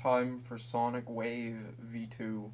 time for Sonic Wave V2.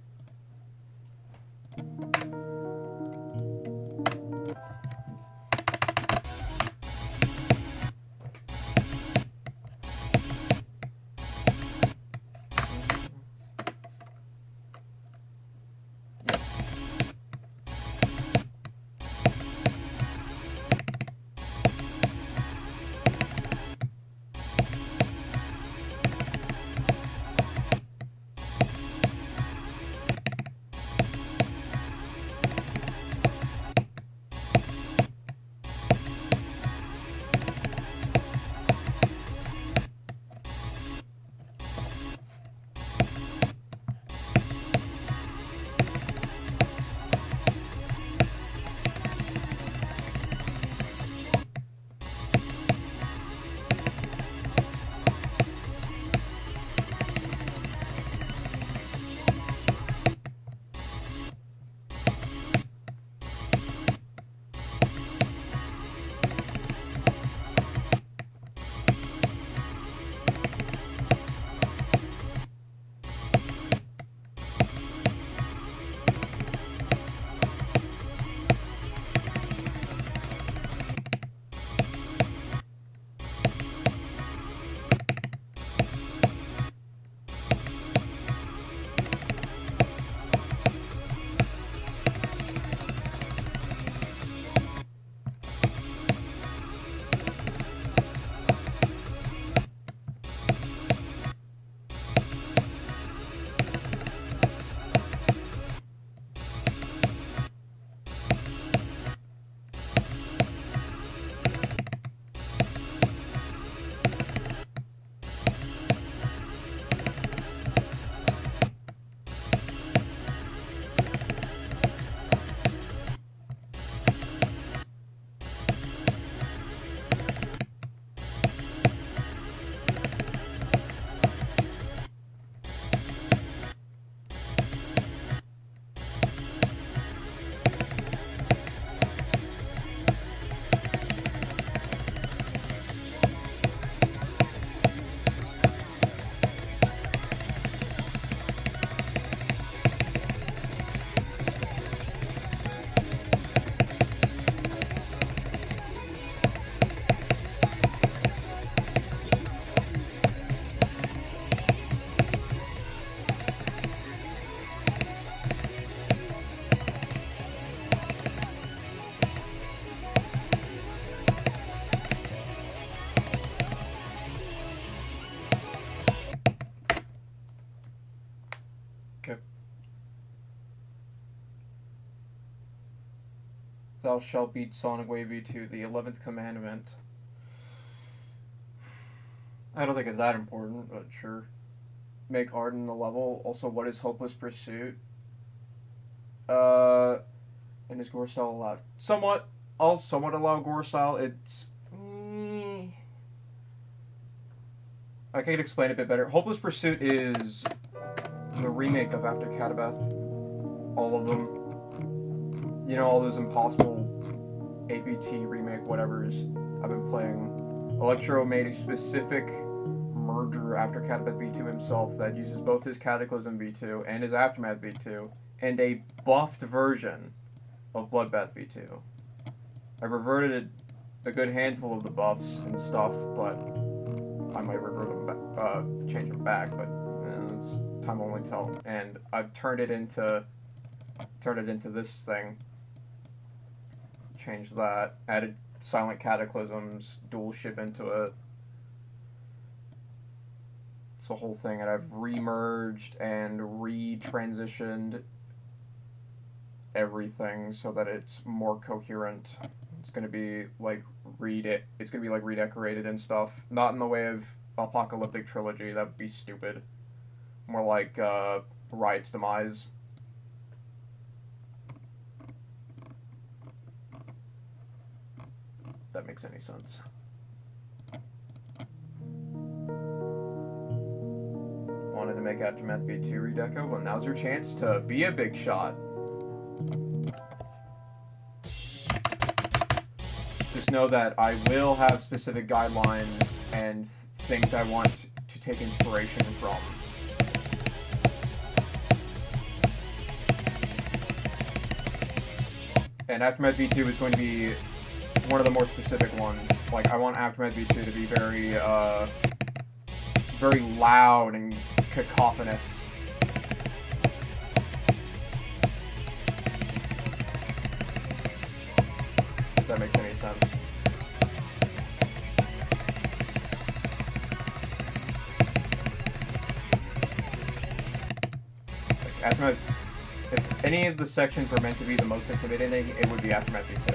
Okay. Thou shalt beat Sonic Wave V2, the 11th commandment. I don't think it's that important, but sure. Make art in the level. Also, what is Hopeless Pursuit? And is gore style allowed? Somewhat. I'll somewhat allow gore style. It's... I can explain it a bit better. Hopeless Pursuit is the remake of After Catabeth. All of them. You know, all those impossible APT remake whatevers I've been playing. Electro made a specific merger after Catabeth V2 himself that uses both his Cataclysm V2 and his Aftermath V2 and a buffed version of Bloodbath V2. I reverted a good handful of the buffs and stuff, but I might revert them back, change them back, but it's time will only tell. And I've turned it into this thing. Changed that, added Silent Cataclysms, dual ship into it. It's a whole thing, and I've re-merged and re-transitioned everything so that it's more coherent. It's gonna be like redecorated and stuff. Not in the way of Apocalyptic Trilogy, that would be stupid. More like Riot's Demise. If that makes any sense. Wanted to make Aftermath V2 redeco? Well, now's your chance to be a big shot. Just know that I will have specific guidelines and things I want to take inspiration from. And Aftermath V2 is going to be one of the more specific ones. Like, I want Aftermath V2 to be very, very loud and cacophonous. If that makes any sense. Like, Aftermath... If any of the sections were meant to be the most intimidating, it would be Aftermath V2.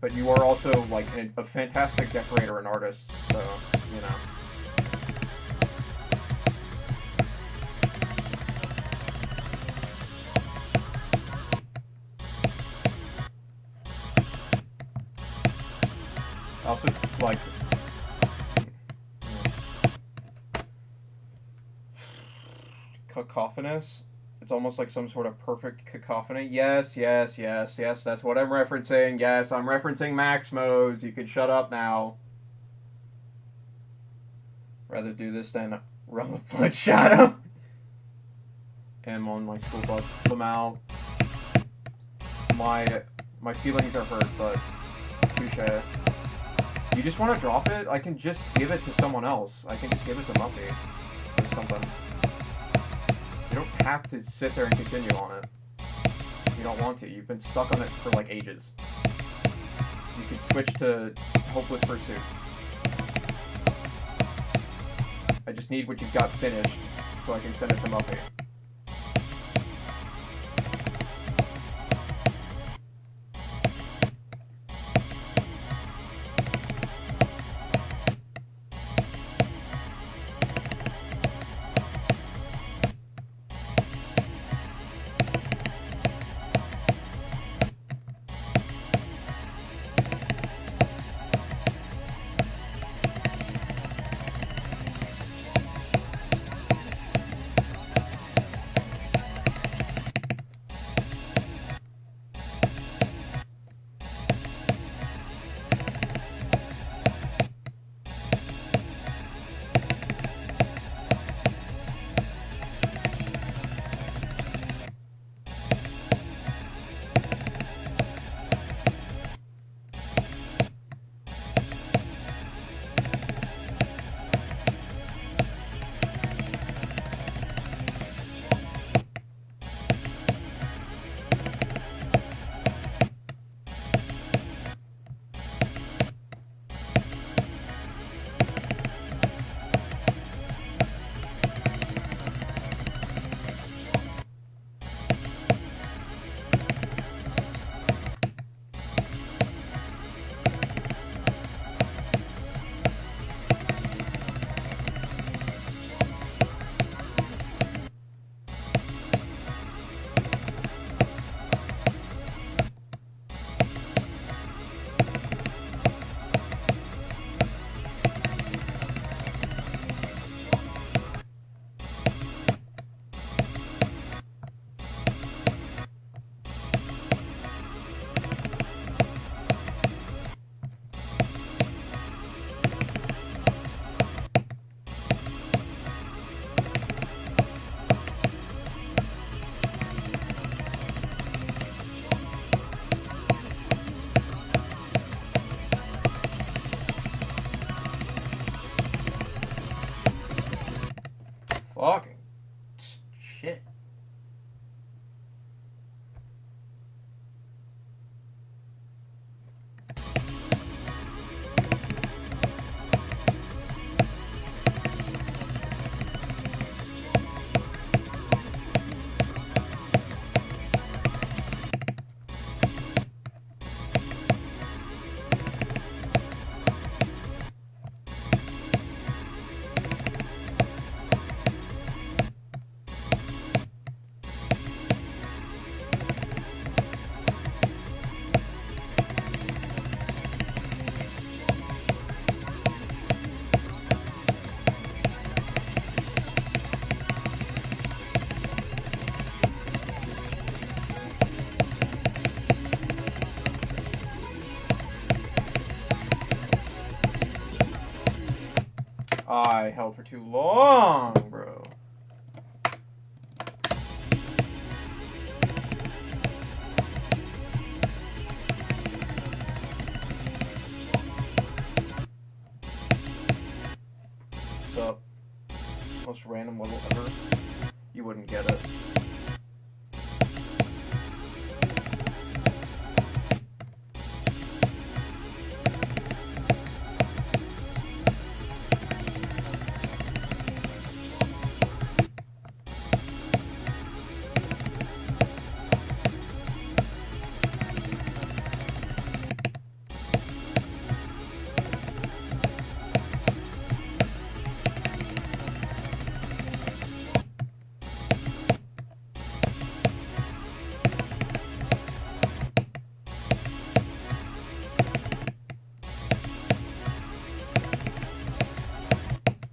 But you are also, like, a fantastic decorator and artist, so, you know. Also, like... Cacophonous? It's almost like some sort of perfect cacophony. Yes, yes, yes, yes, that's what I'm referencing. Yes, I'm referencing max modes. You can shut up now. Rather do this than Realm of Blood Shadow. And on my school bus. Lamau. My feelings are hurt, but touche. You just want to drop it? I can just give it to someone else. I can just give it to Muffy. Or something. You don't have to sit there and continue on it. You don't want to. You've been stuck on it for like ages. You could switch to Hopeless Pursuit. I just need what you've got finished so I can send it to Muffy. I held for too long, bro. What's up? Most random level ever. You wouldn't get it.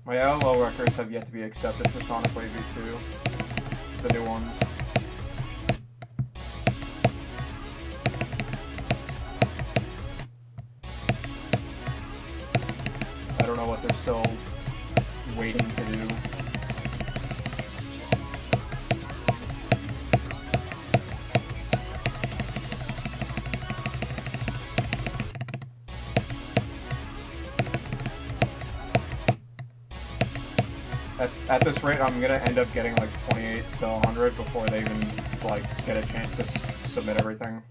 My LL records have yet to be accepted for Sonic Wave V2. The new ones. I don't know what they're still waiting to do. At this rate, I'm gonna end up getting like 28 to 100 before they even like get a chance to submit everything.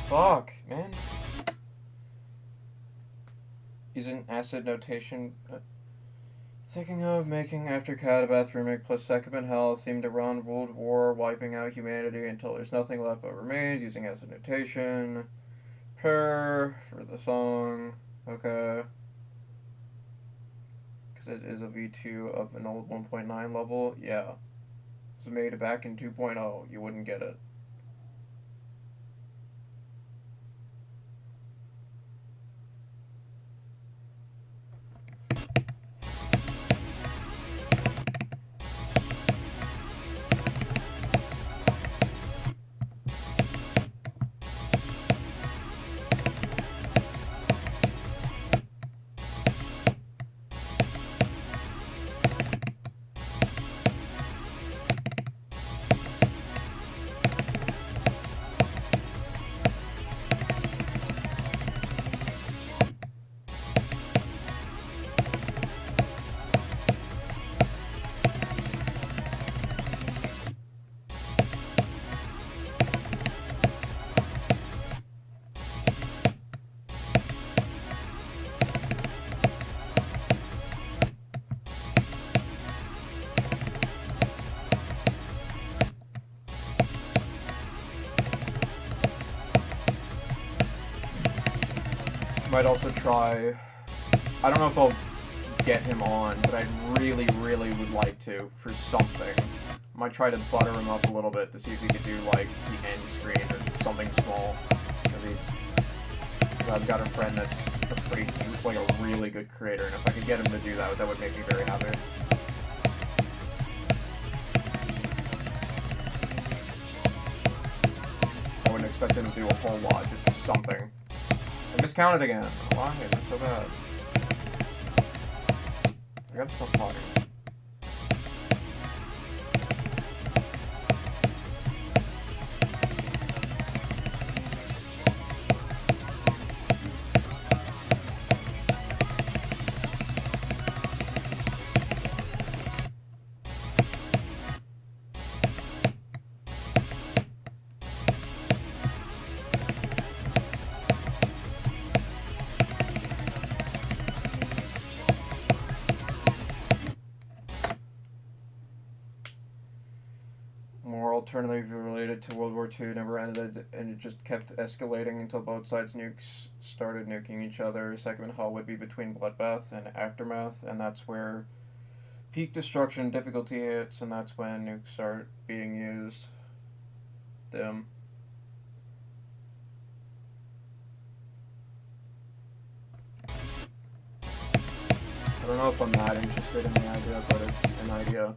Fuck, man. Using acid notation. Thinking of making After Catabath remake plus Second Hell themed around World War, wiping out humanity until there's nothing left but remains, using acid notation. Per for the song. Okay. Because it is a V2 of an old 1.9 level. Yeah. It was made back in 2.0. You wouldn't get it. Might also try, I don't know if I'll get him on, but I really, really would like to for something. I might try to butter him up a little bit to see if he could do like the end screen or something small. Because I've got a friend that's like a really good creator, and if I could get him to do that, that would make me very happy. I wouldn't expect him to do a whole lot, just something. I miscounted again. Why? That's so bad. I gotta stop talking. internally related to World War II never ended, and it just kept escalating until both sides started nuking each other. Segment Hall would be between Bloodbath and Aftermath, and that's where peak destruction difficulty hits, and that's when nukes start being used. Dim. I don't know if I'm that interested in the idea, but it's an idea.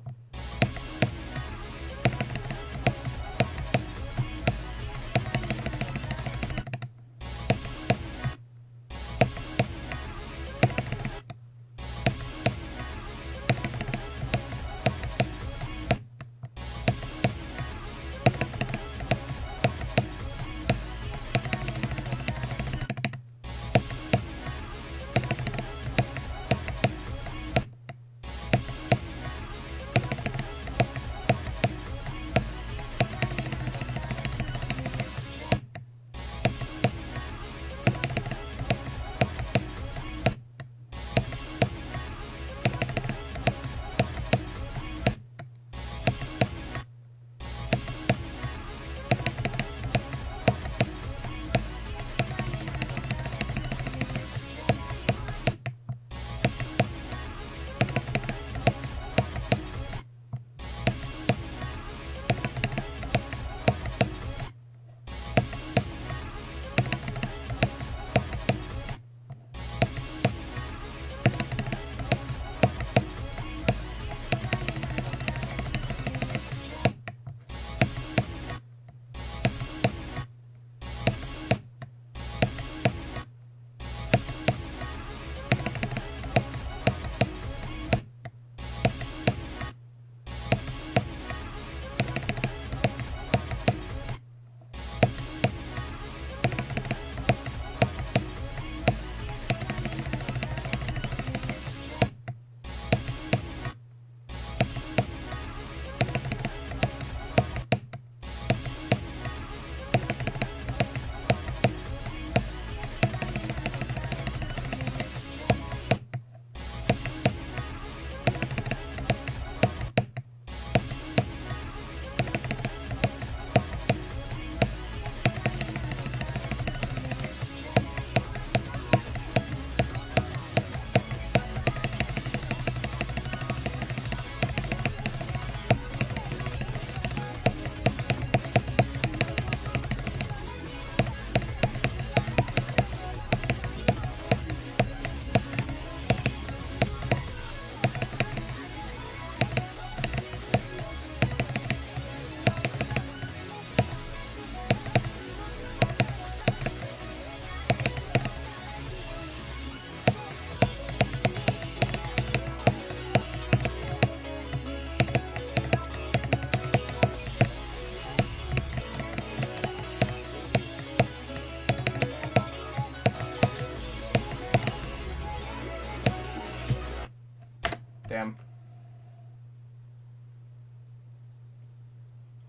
Damn.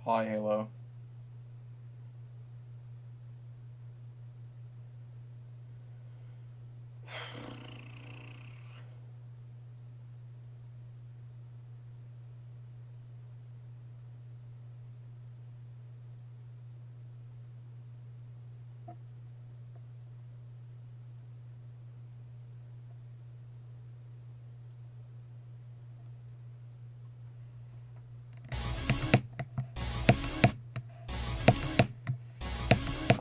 Hi, Halo.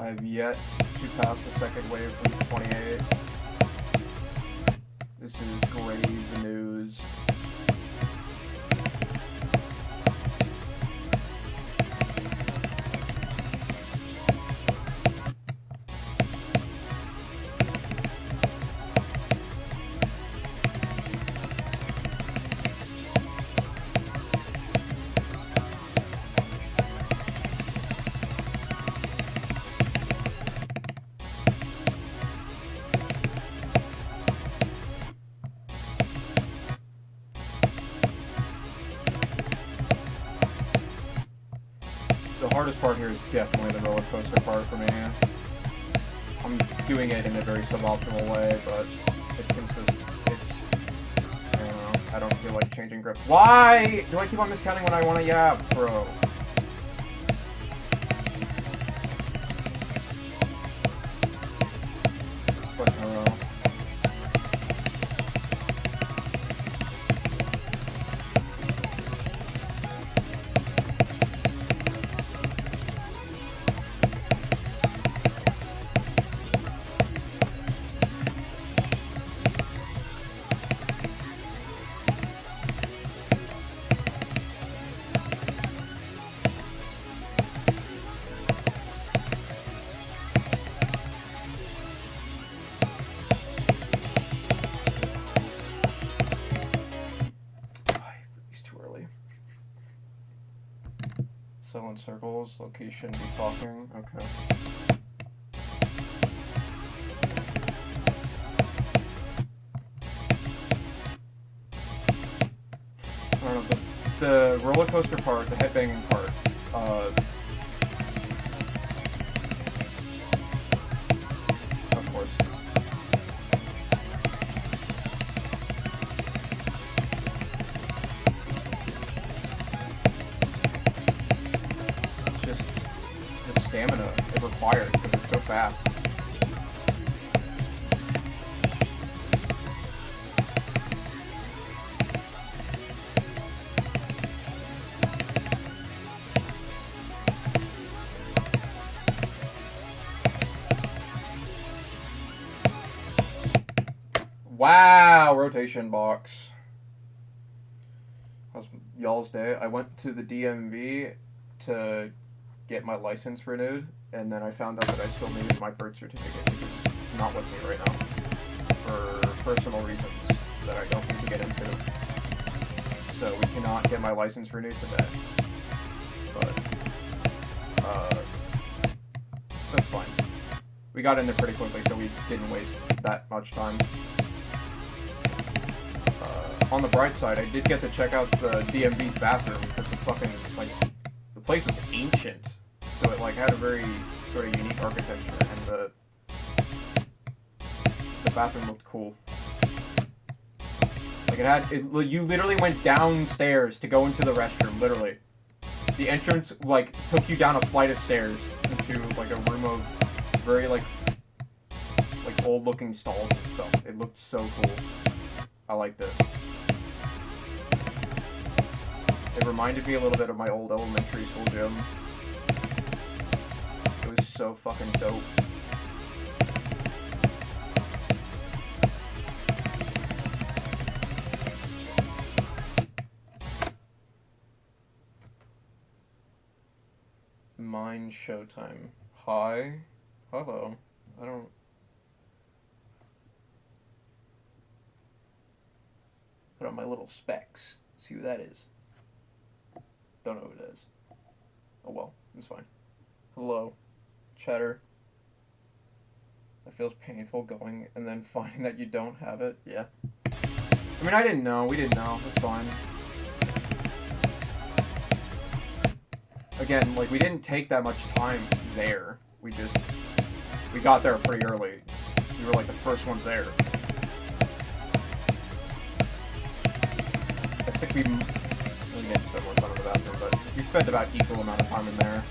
I've yet to pass the second wave from 28. This is grave news. The hardest part here is definitely the roller coaster part for me. I'm doing it in a very suboptimal way, but it's consistent. It's, I don't know, I don't feel like changing grip. Why do I keep on miscounting when I want to yap, bro? close location be talking? Okay. I don't know, the roller coaster part, the headbanging part, of course. It's just the stamina it requires because it's so fast. Wow, rotation box. How's y'all's day? I went to the DMV to get my license renewed, and then I found out that I still needed my birth certificate, which is not with me right now, for personal reasons that I don't need to get into. So we cannot get my license renewed today. But, that's fine. We got in there pretty quickly, so we didn't waste that much time. On the bright side, I did get to check out the DMV's bathroom, because the fucking, like, the place was ancient. So it, like, had a very sort of unique architecture, and the bathroom looked cool. Like, you literally went downstairs to go into the restroom, literally. The entrance, like, took you down a flight of stairs into, like, a room of very, like old-looking stalls and stuff. It looked so cool. I liked it. It reminded me a little bit of my old elementary school gym. It was so fucking dope. Mine Showtime. Hi. Hello. I don't... Put on my little specs. See who that is. Don't know who it is. Oh well, it's fine. Hello. Cheddar. That feels painful going and then finding that you don't have it. Yeah. I mean, I didn't know. We didn't know. It's fine. Again, like, we didn't take that much time there. We got there pretty early. We were, like, the first ones there. I think we didn't spend more time in the bathroom, but we spent about equal amount of time in there.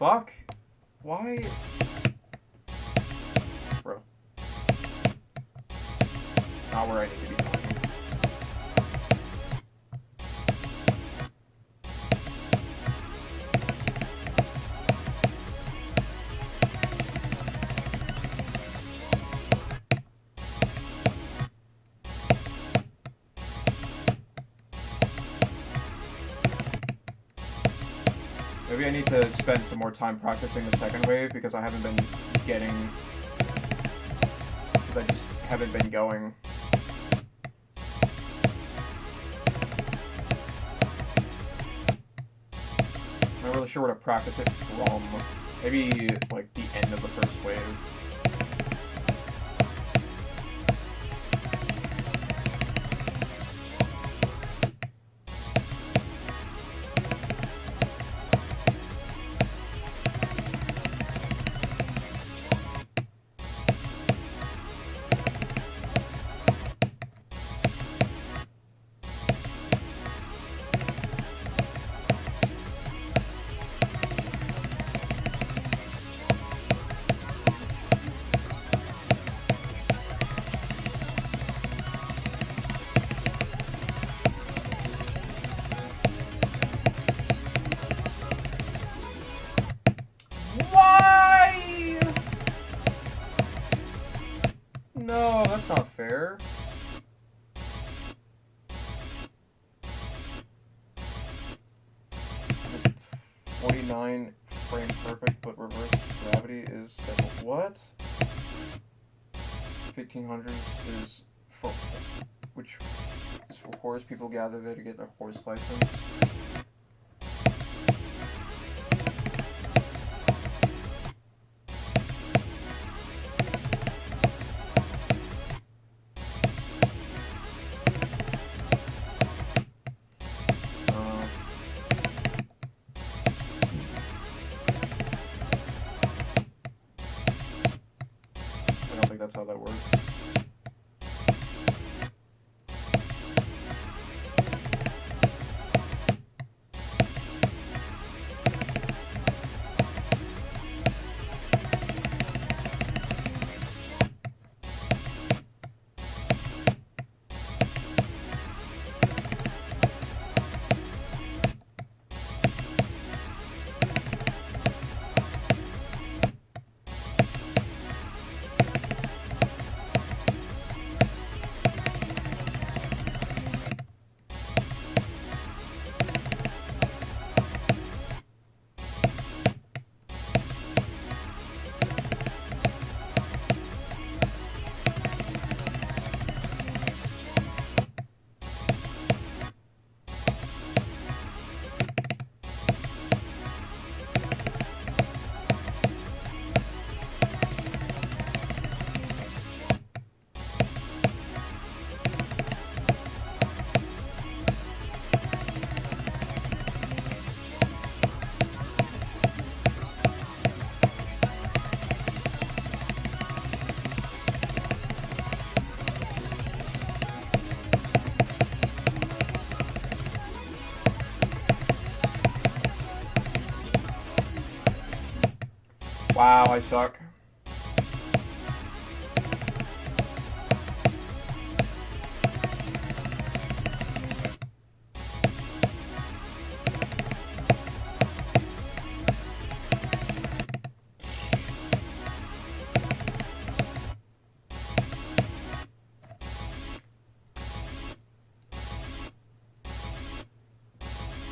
Fuck? Why? Bro. Not where I need to be going. Maybe I need to spend some more time practicing the second wave because I haven't been getting... because I just haven't been going. I'm not really sure where to practice it from. Maybe, like, the end of the first wave. 99 frame perfect, but reverse gravity is what? 1500s is for which is for horse people gather there to get their horse license. That's how that works. Wow, I suck.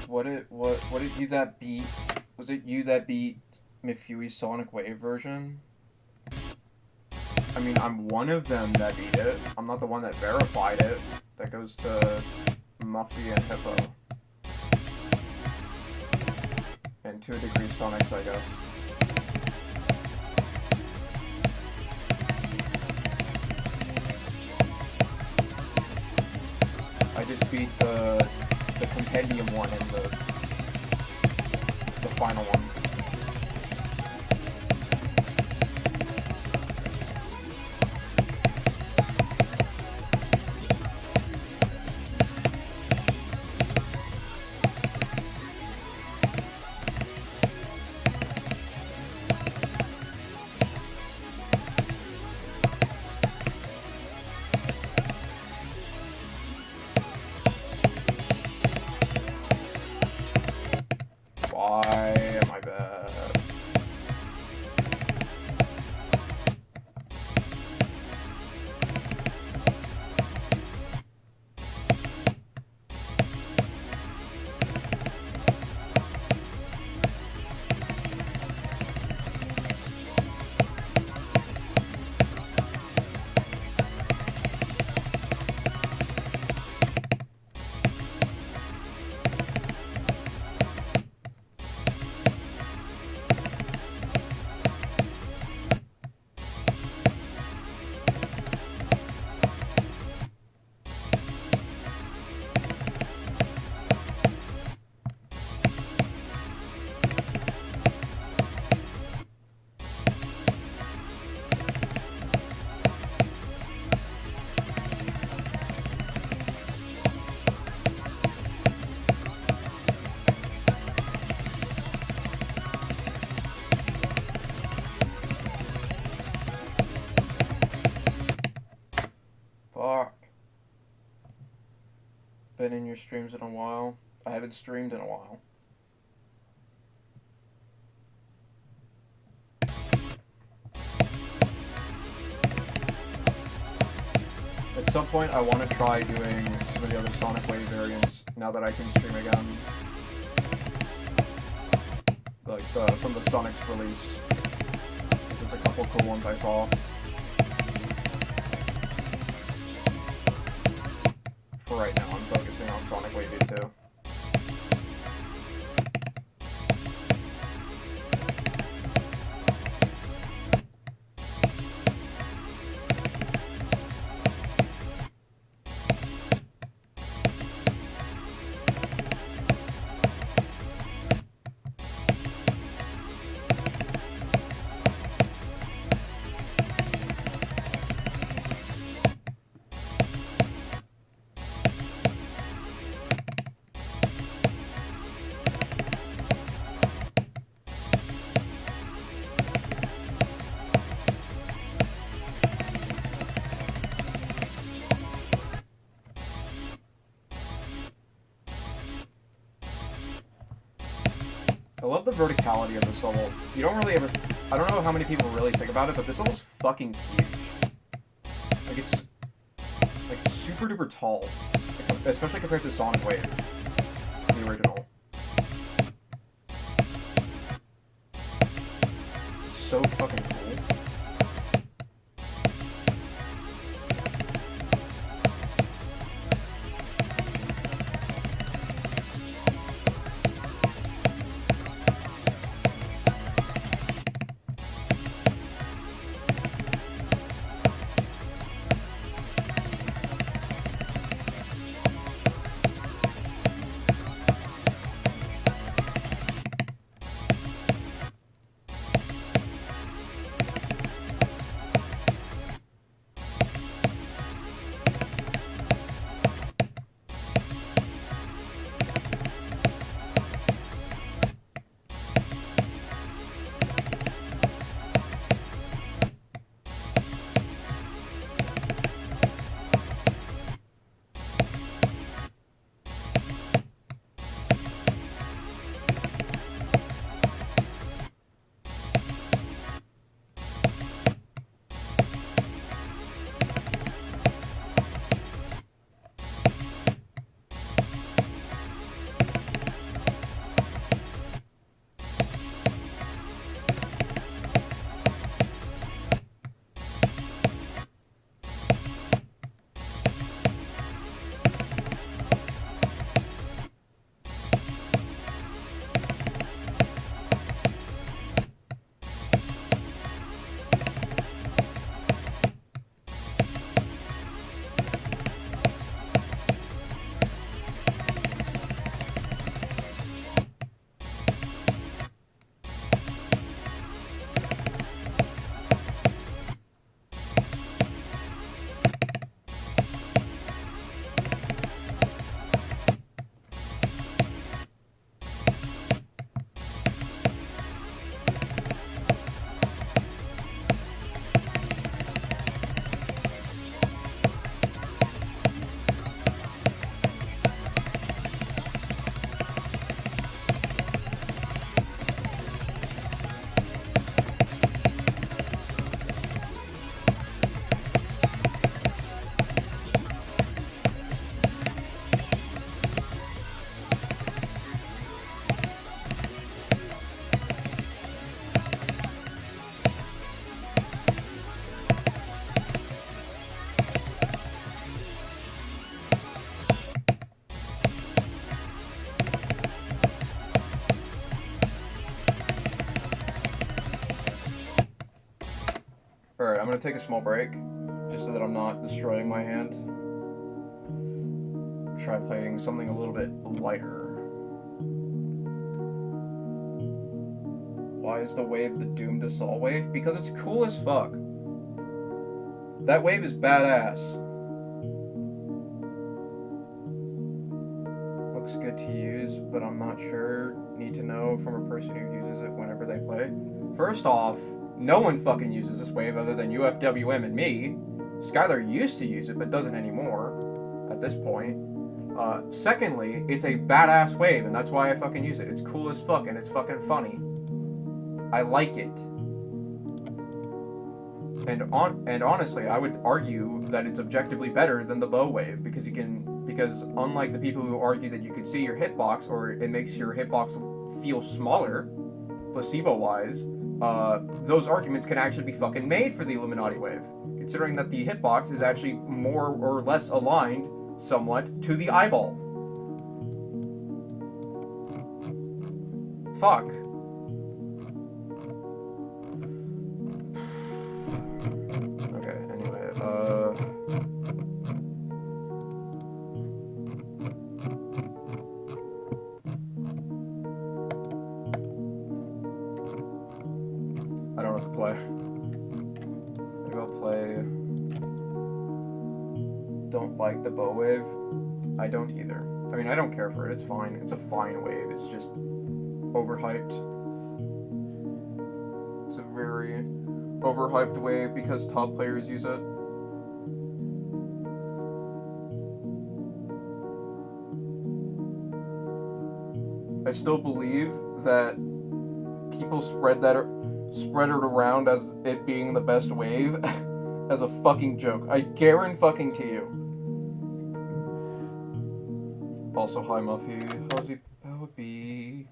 What did you that beat? Was it you that beat Mifui's Sonic Wave version? I mean, I'm one of them that beat it. I'm not the one that verified it. That goes to Muffy and Hippo. And to a degree Sonics, I guess. I just beat the compendium one and the final one. Why am I bad? Fuck. Been in your streams in a while. I haven't streamed in a while. At some point, I want to try doing some of the other Sonic Wave variants now that I can stream again. like from the Sonic's release. There's a couple cool ones I saw. For right now, I'm focusing on Sonic Wave 2. I love the verticality of this level. You don't really ever... I don't know how many people really think about it, but this level's fucking huge. Like, it's... like, super duper tall. Like, especially compared to Sonic Wave. The original. It's so fucking cool. Alright, I'm gonna take a small break, just so that I'm not destroying my hand. Try playing something a little bit lighter. Why is the wave the Doom to Sol wave? Because it's cool as fuck. That wave is badass. Looks good to use, but I'm not sure. Need to know from a person who uses it whenever they play. First off, no one fucking uses this wave other than UFWM and me. Skylar used to use it, but doesn't anymore at this point. Secondly, it's a badass wave, and that's why I fucking use it. It's cool as fuck, and it's fucking funny. I like it. And honestly, I would argue that it's objectively better than the bow wave, because unlike the people who argue that you can see your hitbox, or it makes your hitbox feel smaller, placebo-wise, those arguments can actually be fucking made for the Illuminati wave, considering that the hitbox is actually more or less aligned somewhat to the eyeball. Fuck. Okay, anyway, I don't know what to play. Maybe I'll play... Don't like the bow wave. I don't either. I mean, I don't care for it. It's fine. It's a fine wave. It's just overhyped. It's a very overhyped wave because top players use it. I still believe that people spread it around as it being the best wave as a fucking joke. I guarantee fucking to you. Also, hi Muffy. How's he? How it be?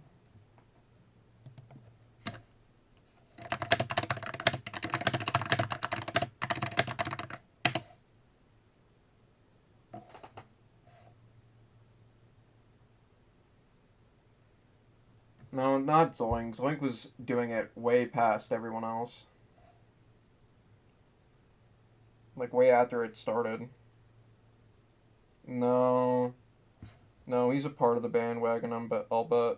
No, not Zoink. Zoink was doing it way past everyone else. Like, way after it started. No. No, he's a part of the bandwagon, I'll bet.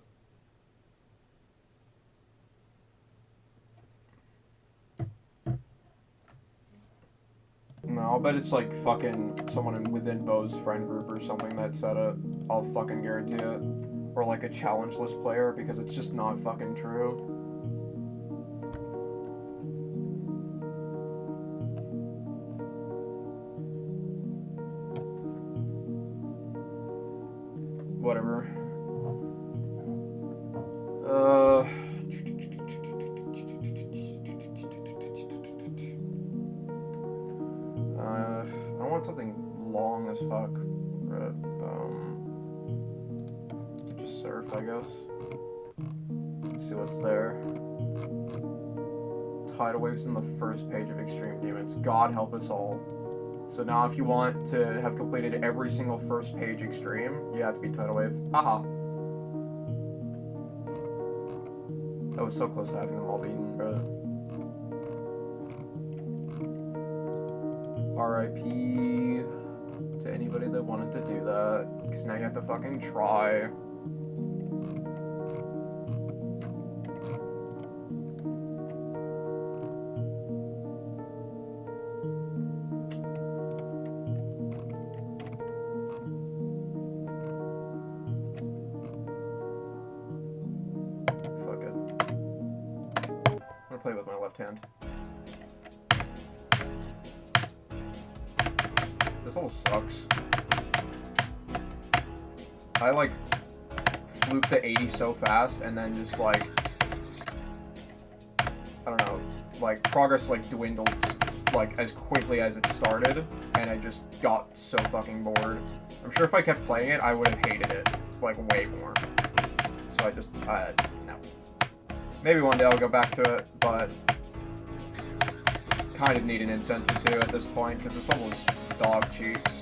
No, I'll bet it's like fucking someone within Bo's friend group or something that said it. I'll fucking guarantee it. Or like a challenge list player, because it's just not fucking true. Whatever. I want something long as fuck. Right. Just surf, I guess. Let's see what's there. Tidal waves in the first page of Extreme Demons. God help us all. So now if you want to have completed every single first page Extreme, you have to be Tidal Wave. Haha. That was so close to having them all beaten, bro. RIP to anybody that wanted to do that, because now you have to fucking try. Fuck it. I'm gonna play with my left hand. This all sucks. I like fluke the 80 so fast and then just like, I don't know, like progress like dwindled like as quickly as it started, and I just got so fucking bored. I'm sure if I kept playing it, I would have hated it like way more. So I just, no. Maybe one day I'll go back to it, but kind of need an incentive to at this point, because this level is dog cheeks.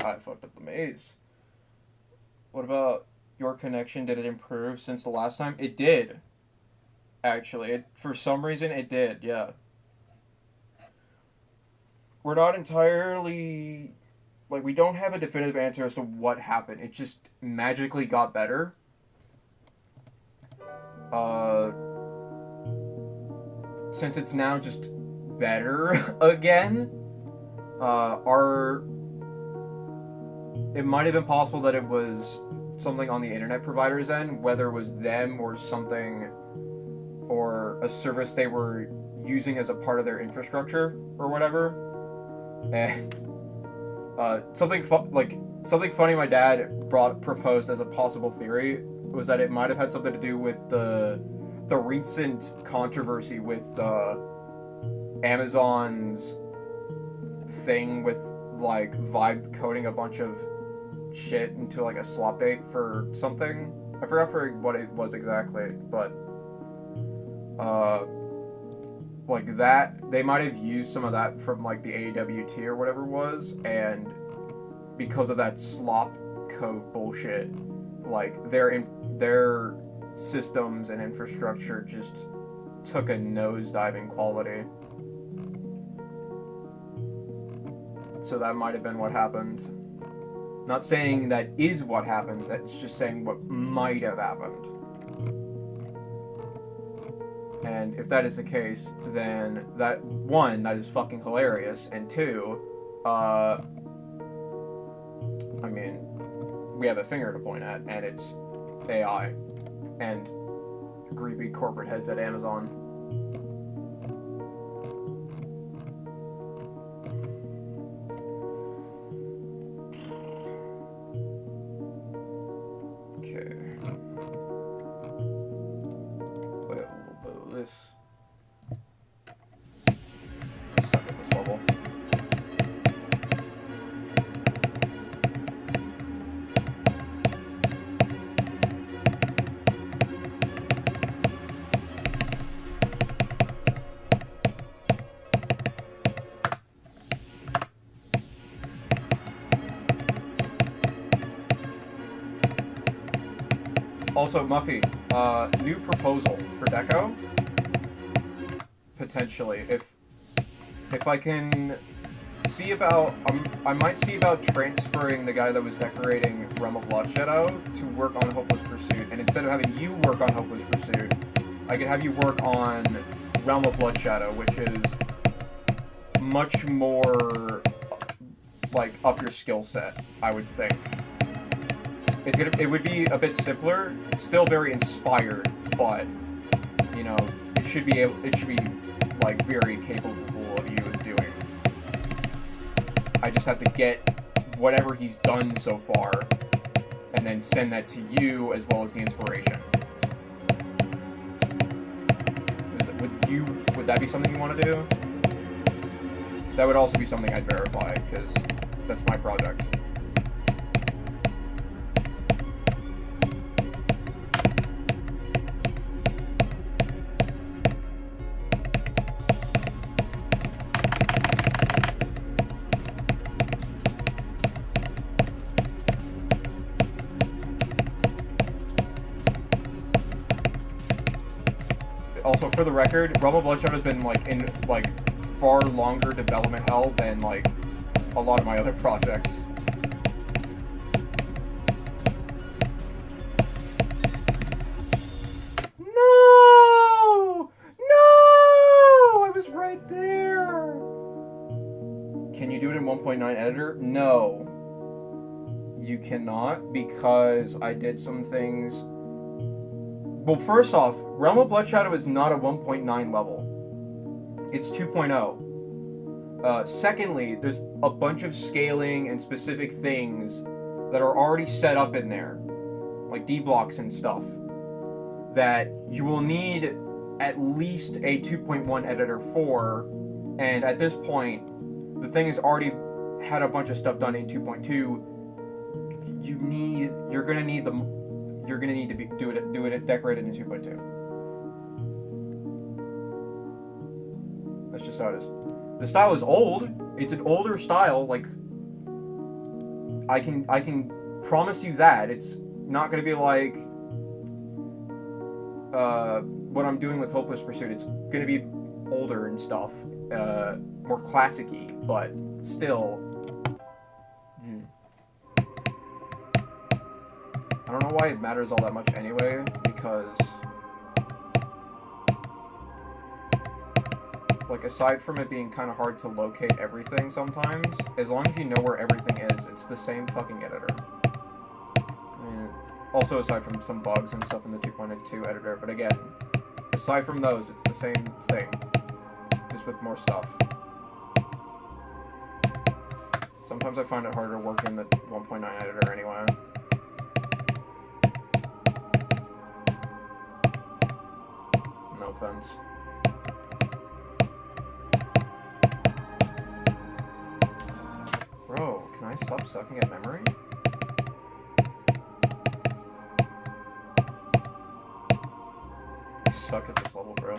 I fucked up the maze. What about your connection? Did it improve since the last time? It did. Actually, for some reason it did, yeah. We're not entirely... Like, we don't have a definitive answer as to what happened. It just magically got better. Since it's now just better again, it might have been possible that it was something on the internet provider's end, whether it was them or something, or a service they were using as a part of their infrastructure or whatever. And something funny my dad proposed as a possible theory was that it might have had something to do with the recent controversy with Amazon's thing with like Vibe coding a bunch of shit into like a slop date for something. I forgot for what it was exactly, but like that, they might have used some of that from like the AWT or whatever it was, and because of that slop code bullshit, like their systems and infrastructure just took a nosedive in quality. So that might have been what happened. Not saying that is what happened, that's just saying what might have happened. And if that is the case, then that, one, that is fucking hilarious, and two, I mean, we have a finger to point at, and it's AI and greedy corporate heads at Amazon. Okay. Wait, a little bit of this. I suck at this level. Also, Muffy, new proposal for Deco. Potentially, if I can see about, I might see about transferring the guy that was decorating Realm of Bloodshadow to work on Hopeless Pursuit, and instead of having you work on Hopeless Pursuit, I could have you work on Realm of Bloodshadow, which is much more like up your skill set, I would think. It would be a bit simpler, still very inspired, but you know, it should be like very capable of you doing. I just have to get whatever he's done so far, and then send that to you as well as the inspiration. Would that be something you want to do? That would also be something I'd verify, because that's my project. Also, for the record, Realm of Bloodshadow has been like in like far longer development hell than like a lot of my other projects. No! No! I was right there! Can you do it in 1.9 editor? No. You cannot, because I did some things. Well, first off, Realm of Bloodshadow is not a 1.9 level. It's 2.0. Secondly, there's a bunch of scaling and specific things that are already set up in there, like D-blocks and stuff, that you will need at least a 2.1 editor for, and at this point, the thing has already had a bunch of stuff done in 2.2. You're gonna need to do it decorated in 2.2. That's just how it is. The style is old. It's an older style. Like, I can promise you that it's not gonna be like what I'm doing with Hopeless Pursuit. It's gonna be older and stuff, more classic-y, but still. I don't know why it matters all that much anyway, because like, aside from it being kind of hard to locate everything sometimes, as long as you know where everything is, it's the same fucking editor. And also aside from some bugs and stuff in the 2.2 editor, but again, aside from those, it's the same thing, just with more stuff. Sometimes I find it harder to work in the 1.9 editor anyway. No offense. Bro, can I stop sucking at memory? I suck at this level, bro.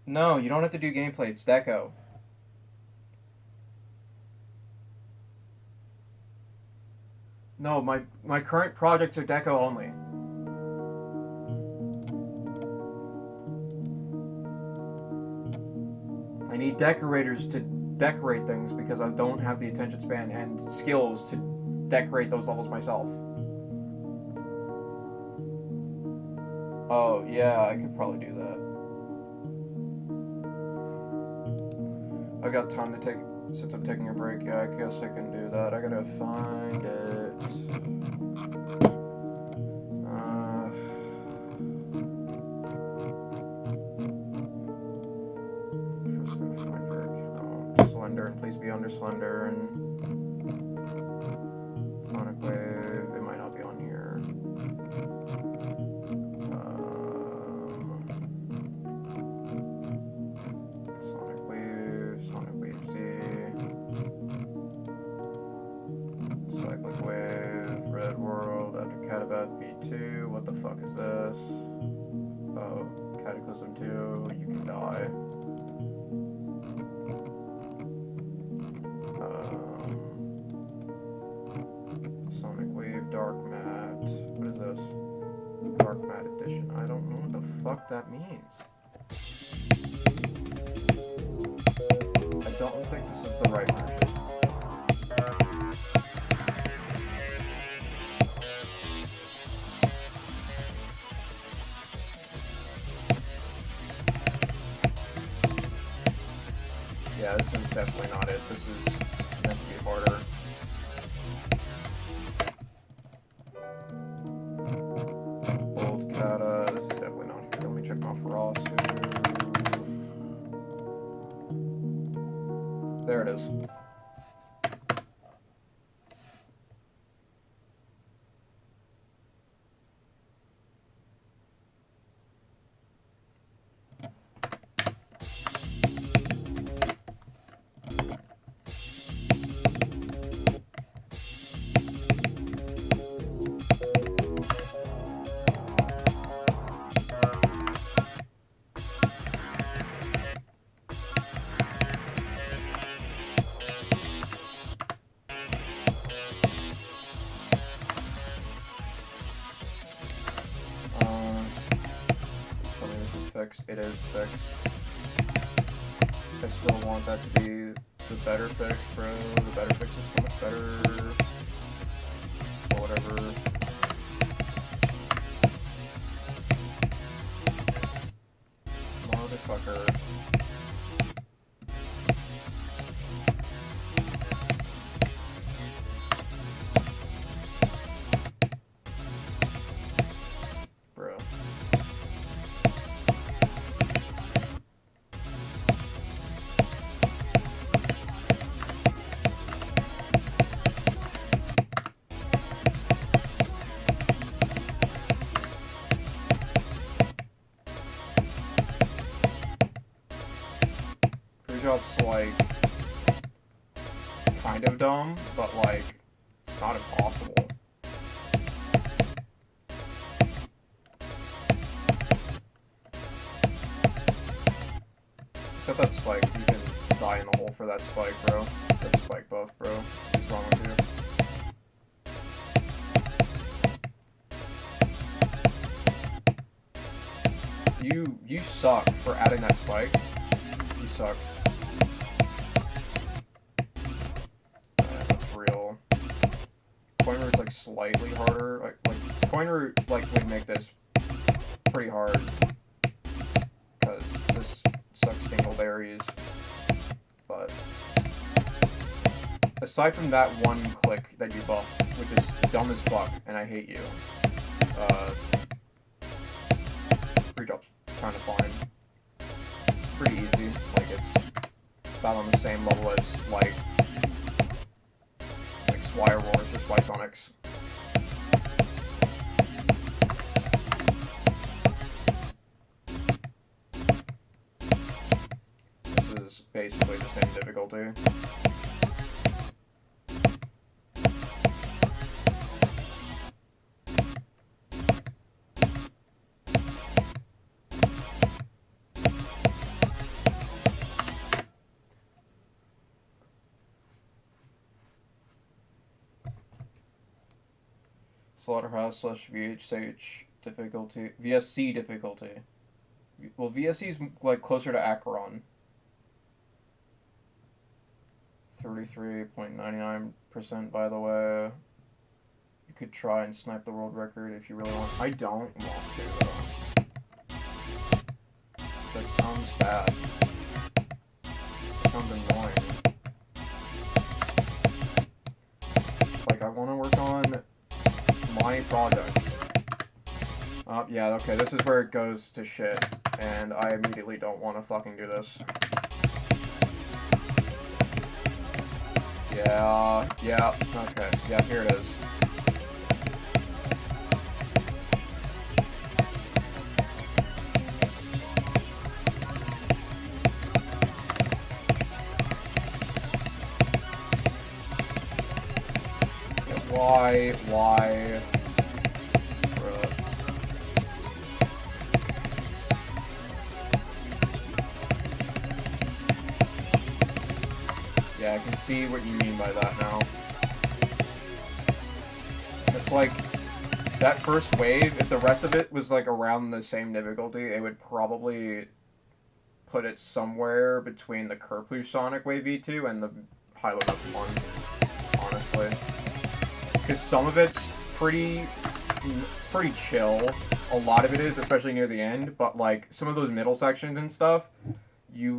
No, you don't have to do gameplay, it's deco. No, my current projects are deco only. I need decorators to decorate things because I don't have the attention span and skills to decorate those levels myself. Oh, yeah, I could probably do that. I got time to take, since I'm taking a break, yeah, I guess I can do that. I gotta find it. First gotta find your account. Slender, and please be under Slender, and Sonic Wave, it might not be on here. Sonic Wave Z, Cyclic Wave, Red World, After Catabath V2, what the fuck is this? Oh, Cataclysm 2, you can die. Sonic Wave, Dark Matte, what is this? Dark Matte Edition, I don't know what the fuck that means. I don't think this is the right version. Yeah, this is definitely not it. This is meant to be harder. Old Kata, this is definitely not here. Let me check my Frost. There it is. fixed. It is fixed. I still want that to be the better fix, bro. The better fix is so much better. Or whatever. Motherfucker. Bro. Pre-drop's like kind of dumb, but like it's not impossible. Except that spike, you can die in the hole for that spike, bro. That spike buff, bro. What's wrong with you? You suck for adding that spike. You suck. That's real. Coin root's like slightly harder. Like coin root would make this pretty hard. Because this sucks dingleberries. But aside from that one click that you buffed, which is dumb as fuck, and I hate you, pre-drop's kind of fine. Pretty easy. Like, it's about on the same level as, like Swire Wars or Swysonics. This is basically the same difficulty. Slaughterhouse / VHH difficulty. VSC difficulty. Well, VSC is like closer to Acheron. 33.99% by the way. You could try and snipe the world record if you really want. I don't want to though. That sounds bad. That sounds annoying. Like, I want to work on my projects. Yeah, okay, this is where it goes to shit, and I immediately don't want to fucking do this. Yeah, okay, yeah, here it is. Why? Bruh. Yeah, I can see what you mean by that now. It's like, that first wave, if the rest of it was like around the same difficulty, it would probably put it somewhere between the Kerplush Sonic Wave V2 and the Hilo F1, honestly. Because some of it's pretty chill. A lot of it is, especially near the end. But like some of those middle sections and stuff, you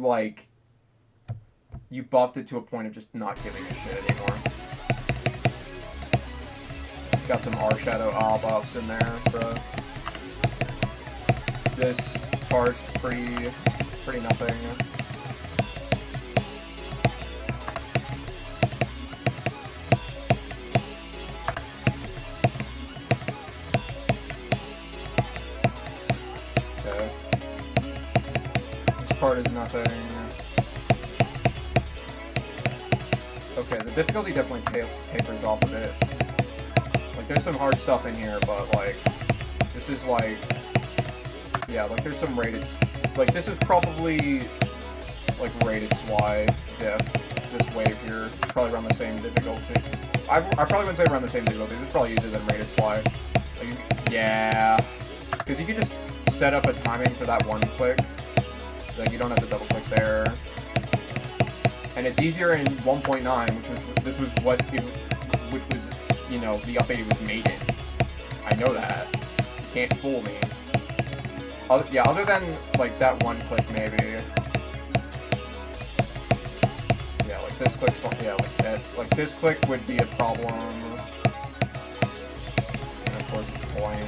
buffed it to a point of just not giving a shit anymore. Got some R Shadow buffs in there, bro. This part's pretty nothing. Part is nothing. Okay, the difficulty definitely tapers off a bit. Like, there's some hard stuff in here, but, like, this is, like, yeah, like, there's some rated, like, this is probably, like, rated SWY diff, this wave here, probably around the same difficulty. I probably wouldn't say around the same difficulty, this is probably easier than rated SWY. Like, yeah, because you could just set up a timing for that one click. Like, you don't have to double click there. And it's easier in 1.9, which was, you know, the update it was made in. I know that. You can't fool me. Yeah, other than, like, that one click, maybe. Yeah, like, this click's fun. Yeah, like, this click would be a problem. And, of course, it's pulling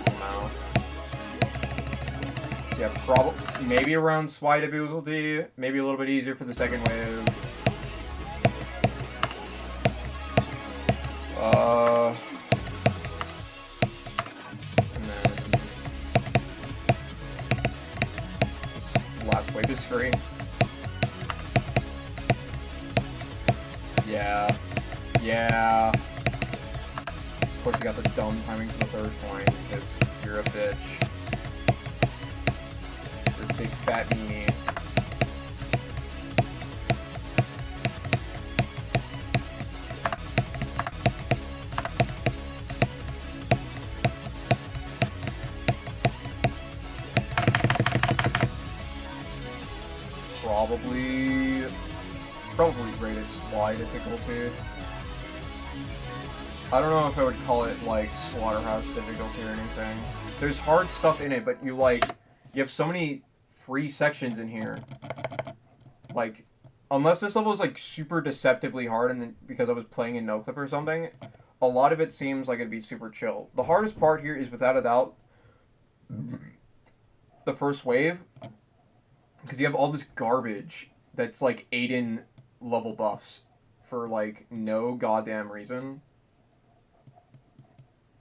somehow. So, yeah, maybe around SWI difficulty. Maybe a little bit easier for the second wave. Wave is free. Yeah. Yeah. Of course, you got the dumb timing for the third point because you're a bitch. You're a big fat meanie. Probably rated SWI difficulty. I don't know if I would call it, like, slaughterhouse difficulty or anything. There's hard stuff in it, but you have so many free sections in here. Like, unless this level is, like, super deceptively hard, and then because I was playing in NoClip or something, a lot of it seems like it'd be super chill. The hardest part here is, without a doubt, the first wave, because you have all this garbage that's, like, Aiden level buffs for, like, no goddamn reason.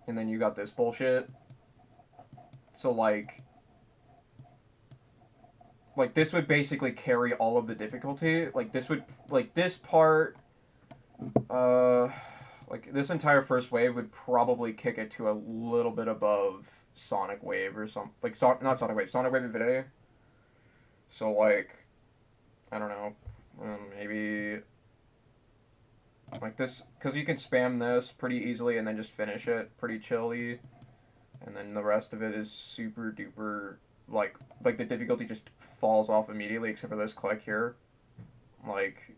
And then you got this bullshit. So, like, this would basically carry all of the difficulty. Like, this would, like, this part, like, this entire first wave would probably kick it to a little bit above Sonic Wave or something. Like, not Sonic Wave, Sonic Wave Infinity. So, like, I don't know, maybe, like, this, because you can spam this pretty easily and then just finish it pretty chilly, and then the rest of it is super duper, like the difficulty just falls off immediately, except for this click here. Like,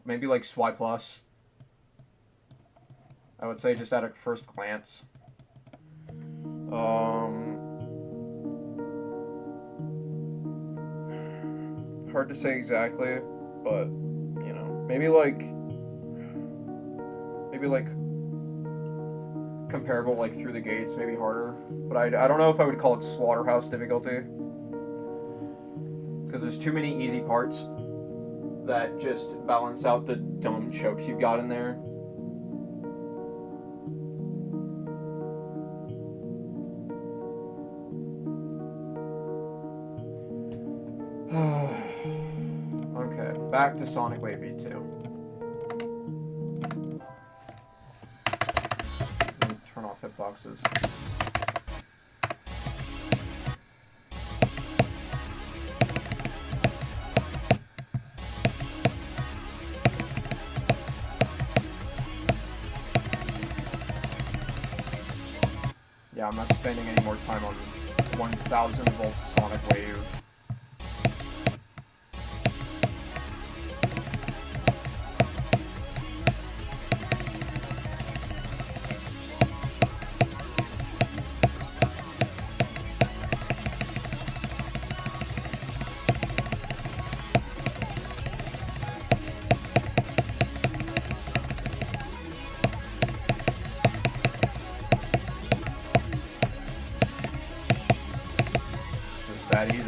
maybe, like, SWI plus, I would say, just at a first glance. Hard to say exactly, but, you know, maybe like comparable, like, through the gates, maybe harder, but I don't know if I would call it slaughterhouse difficulty, because there's too many easy parts that just balance out the dumb chokes you've got in there. Okay, back to Sonic Wave V2. Turn off hitboxes. Yeah, I'm not spending any more time on 1000 volt Sonic Wave. That easy.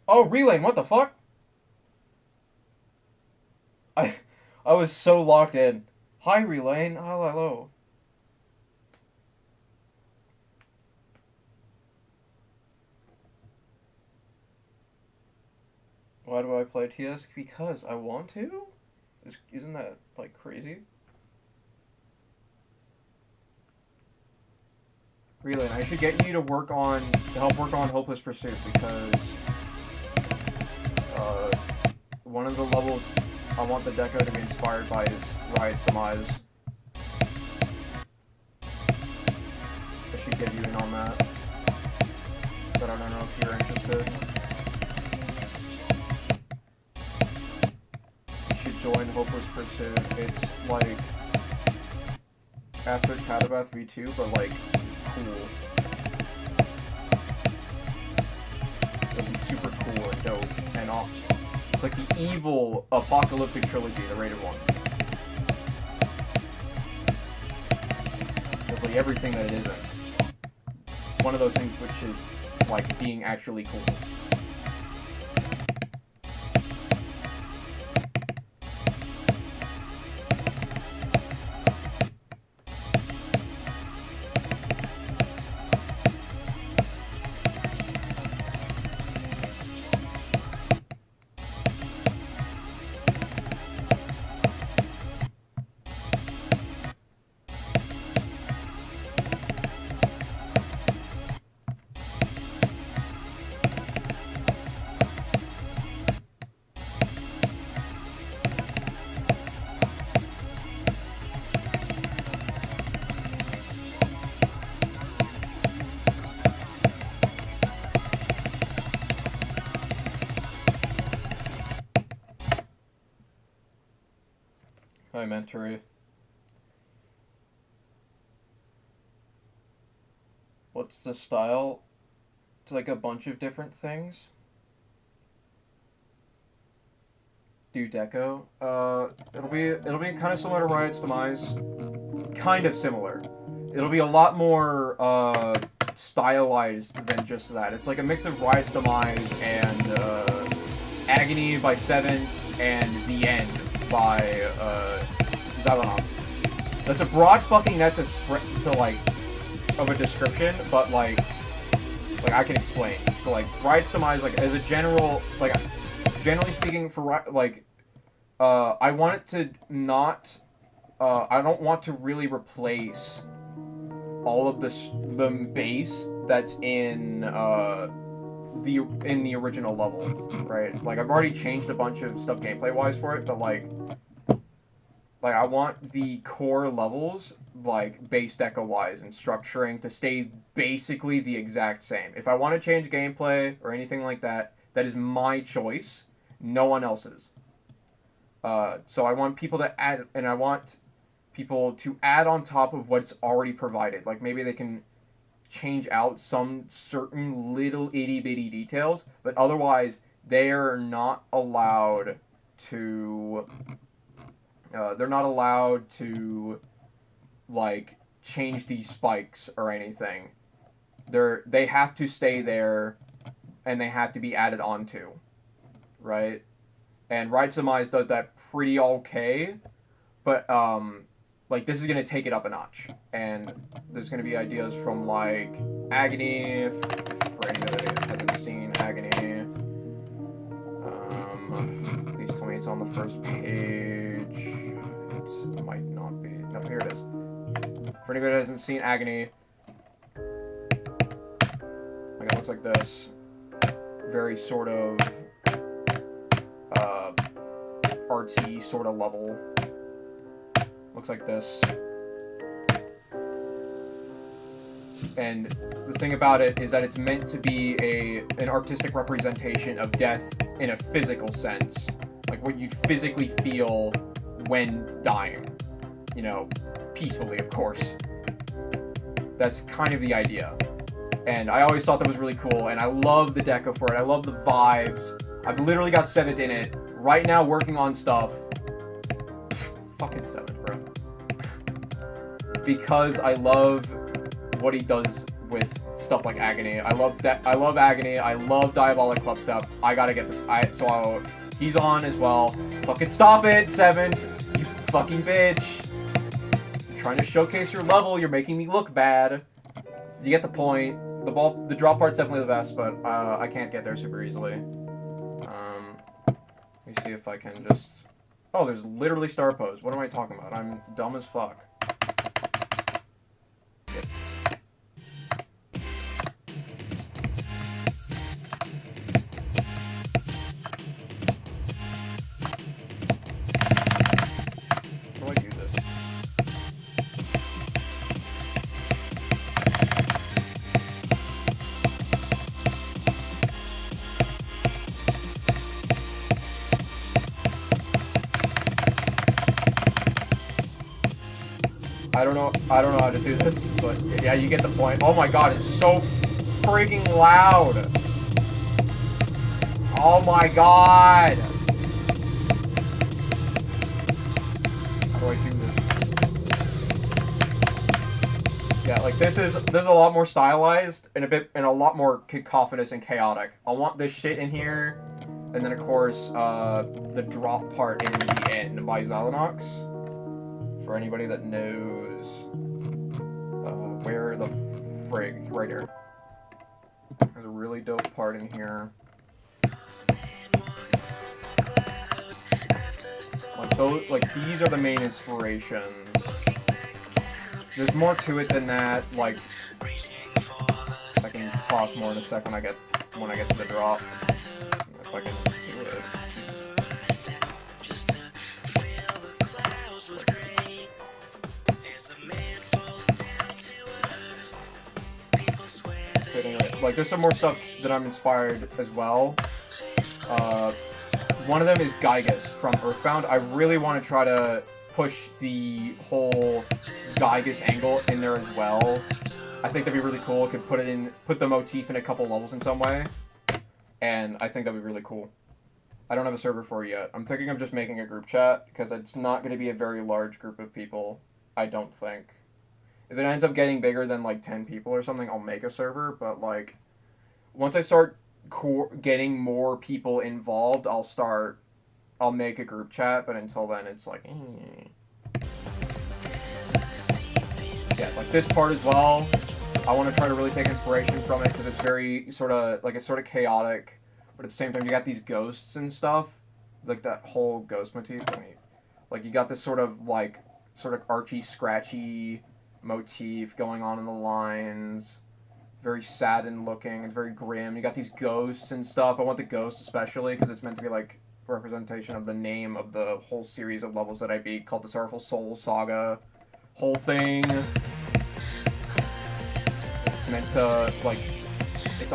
Oh, Relane, what the fuck? I I was so locked in. Hi, Relane. Hello, hello. Why do I play TS? Because I want to? Isn't that, like, crazy? Relane, I should get you to help work on Hopeless Pursuit, because, uh, one of the levels I want the deco to be inspired by is Riot's Demise. I should get you in on that. But I don't know if you're interested. You should join Hopeless Pursuit. It's like after Catabath V2, but like cool. It'll be super cool and dope and all. It's like the evil apocalyptic trilogy, the rated one. Literally everything that it isn't. One of those things which is like being actually cool. Hi, Mentory. What's the style? It's like a bunch of different things. Do deco. It'll be kind of similar to Riot's Demise. Kind of similar. It'll be a lot more stylized than just that. It's like a mix of Riot's Demise and Agony by Seventh and The End by Xylonox. That's a broad fucking net to like of a description, but like I can explain. So like Riot's Demise, like as a general, like generally speaking, for like I want it to not. I don't want to really replace all of the base that's in the original level, right? Like I've already changed a bunch of stuff gameplay wise for it, but like I want the core levels, like base deco wise and structuring, to stay basically the exact same. If I want to change gameplay or anything like that, that is my choice, no one else's. So I want people to add, and I want people to add on top of what's already provided. Like maybe they can change out some certain little itty bitty details, but otherwise they are not allowed to. They're not allowed to, like, change these spikes or anything. They have to stay there, and they have to be added onto, right? And Riot's Demise does that pretty okay, but like this is gonna take it up a notch, and there's gonna be ideas from like Agony. For anybody that hasn't seen Agony, please tell me it's on the first page. It might not be. No, here it is. For anybody that hasn't seen Agony, like it looks like this. Very sort of artsy sort of level. Looks like this. And the thing about it is that it's meant to be an artistic representation of death in a physical sense. Like what you'd physically feel when dying. You know, peacefully, of course. That's kind of the idea. And I always thought that was really cool, and I love the deco for it. I love the vibes. I've literally got Seventh in it. Right now, working on stuff. Fucking Seventh, bro. Because I love what he does with stuff like Agony. I love that. I love Agony. I love Diabolic Clubstep. I gotta get this. He's on as well. Fucking stop it, Sevens. You fucking bitch. I'm trying to showcase your level. You're making me look bad. You get the point. The drop part's definitely the best, but I can't get there super easily. Let me see if I can just... Oh, there's literally Star Pose. What am I talking about? I'm dumb as fuck. How do I do this? I don't know how to do this, but yeah, you get the point. Oh my god, it's so freaking loud. Oh my god. How do I do this? Yeah, like this is a lot more stylized and a lot more cacophonous and chaotic. I want this shit in here, and then of course the drop part in the end by Xylonox. For anybody that knows where the frig, right here. There's a really dope part in here. Like these are the main inspirations. There's more to it than that. Like I can talk more in a second when I get to the drop. If I can do it. Anyway, like there's some more stuff that I'm inspired as well. One of them is Gygus from Earthbound. I really want to try to push the whole Gygus angle in there as well. I think that'd be really cool. Could put the motif in a couple levels in some way, and I think that'd be really cool. I don't have a server for it yet. I'm thinking of just making a group chat because it's not going to be a very large group of people. I don't think. If it ends up getting bigger than, like, 10 people or something, I'll make a server, but, like, once I start getting more people involved, I'll make a group chat, but until then, it's like, Yeah, like, this part as well, I want to try to really take inspiration from it, because it's very, it's sort of chaotic, but at the same time, you got these ghosts and stuff, like, that whole ghost motif, like, you got this sort of archy, scratchy motif going on in the lines, very saddened looking and very grim. You got these ghosts and stuff. I want the ghost especially because it's meant to be like a representation of the name of the whole series of levels that I beat called the Sorrowful Souls Saga. Whole thing. It's meant to like, it's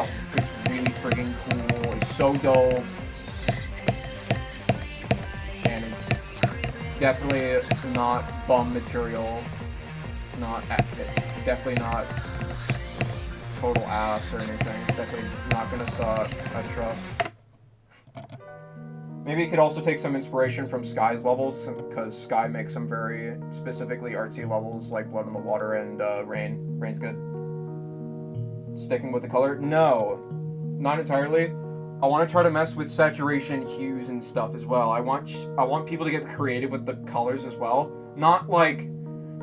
really friggin' cool. It's so dope, and it's definitely not bum material. It's definitely not total ass or anything. It's definitely not gonna suck, I trust. Maybe it could also take some inspiration from Sky's levels, because Sky makes some very specifically artsy levels, like Blood in the Water and Rain. Rain's good. Sticking with the color? No. Not entirely. I want to try to mess with saturation, hues, and stuff as well. I want people to get creative with the colors as well. Not, like,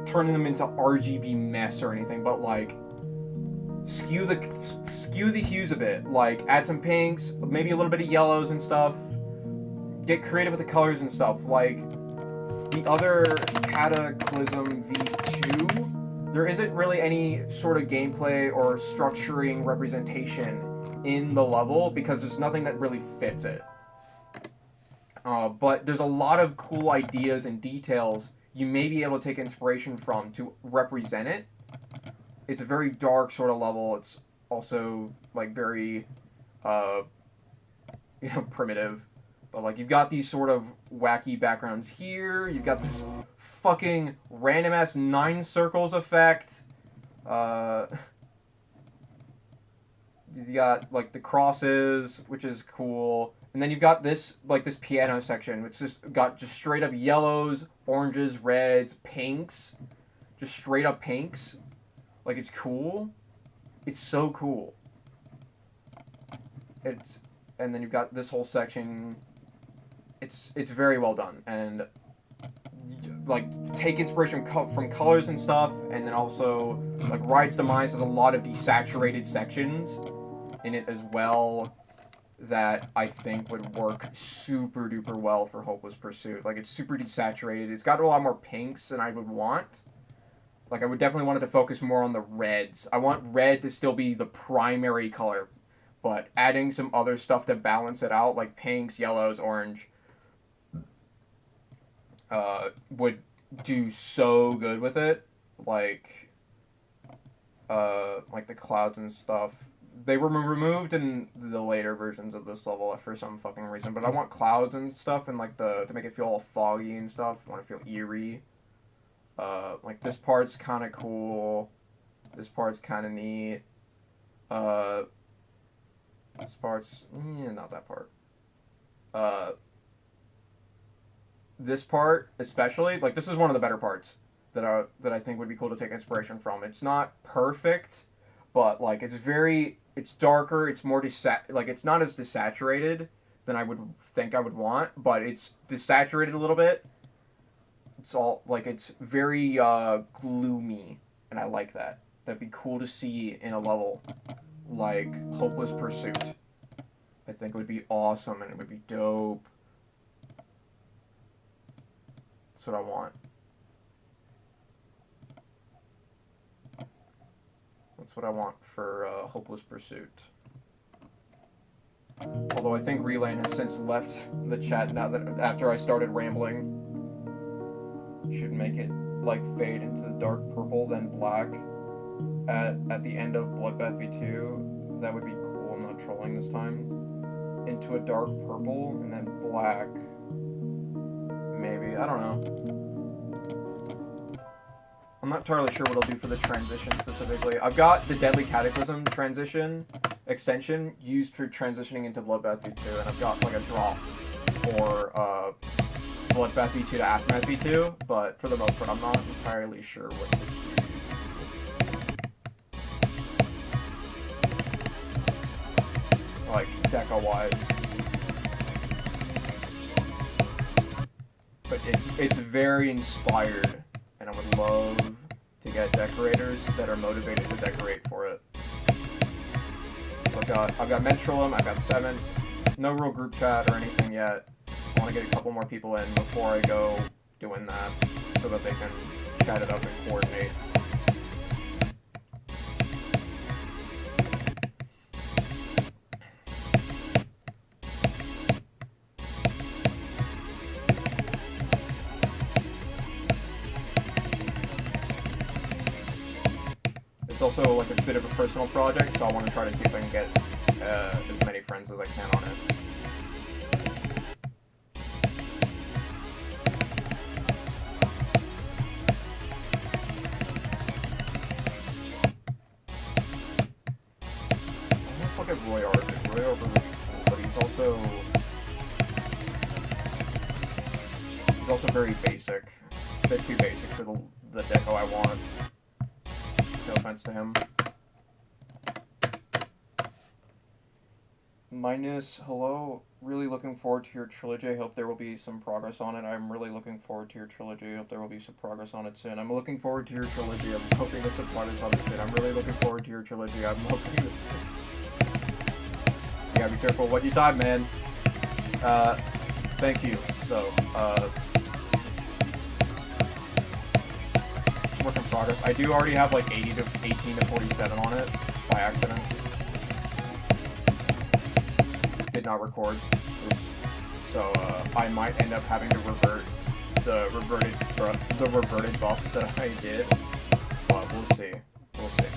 turning them into RGB mess or anything, but like skew the hues a bit. Like add some pinks, maybe a little bit of yellows and stuff. Get creative with the colors and stuff. Like the other Cataclysm V2, there isn't really any sort of gameplay or structuring representation in the level because there's nothing that really fits it. But there's a lot of cool ideas and details you may be able to take inspiration from to represent it. It's a very dark sort of level. It's also like very, primitive. But like you've got these sort of wacky backgrounds here. You've got this fucking random ass 9 circles effect. You've got like the crosses, which is cool. And then you've got this, like, this piano section, which just got just straight up yellows, oranges, reds, pinks. Just straight up pinks. Like, it's cool. It's so cool. It's, and then you've got this whole section. It's very well done, and like take inspiration from colors and stuff, and then also like Ride's Demise has a lot of desaturated sections in it as well that I think would work super duper well for Hopeless Pursuit. Like, it's super desaturated. It's got a lot more pinks than I would want. Like, I would definitely want it to focus more on the reds. I want red to still be the primary color, but adding some other stuff to balance it out, like pinks, yellows, orange, would do so good with it. Like the clouds and stuff. They were removed in the later versions of this level for some fucking reason, but I want clouds and stuff and like to make it feel all foggy and stuff. I want to feel eerie. Like this part's kind of cool. This part's kind of neat. This part's not that part. This part especially, like this is one of the better parts that I think would be cool to take inspiration from. It's not perfect, but like it's darker, it's more like it's not as desaturated than I would think I would want, but it's desaturated a little bit. It's all like it's very gloomy, and I like that. That'd be cool to see in a level like Hopeless Pursuit. I think it would be awesome, and it would be dope. That's what I want. That's what I want for Hopeless Pursuit. Although I think Relane has since left the chat now that after I started rambling. Should make it like fade into the dark purple, then black at the end of Bloodbath V2. That would be cool. I'm not trolling this time. Into a dark purple and then black. Maybe. I don't know. I'm not entirely sure what I'll do for the transition specifically. I've got the Deadly Cataclysm transition extension used for transitioning into Bloodbath V2, and I've got like a drop for Bloodbath V2 to Aftermath V2, but for the most part I'm not entirely sure what to do. Like, deco-wise. But it's very inspired, and I would love to get decorators that are motivated to decorate for it. So I've got Mentrolum, I've got Sevens, no real group chat or anything yet. I want to get a couple more people in before I go doing that, so that they can chat it up and coordinate. It's also like a bit of a personal project, so I want to try to see if I can get as many friends as I can on it. I don't know if I'll get Roy Arthur. Roy Arthur would be cool, but he's also very basic. A bit too basic for the deco I want. No offense to him. Minus, hello. Really looking forward to your trilogy. I hope there will be some progress on it. I'm really looking forward to your trilogy. I hope there will be some progress on it soon. I'm looking forward to your trilogy. I'm hoping there's some progress on it soon. I'm really looking forward to your trilogy. I'm hoping that... You gotta be careful what you type, man. Thank you, though. Work in progress. I do already have like 18 to 47 on it by accident. Did not record. Oops. So I might end up having to revert the reverted buffs that I did. But we'll see. We'll see.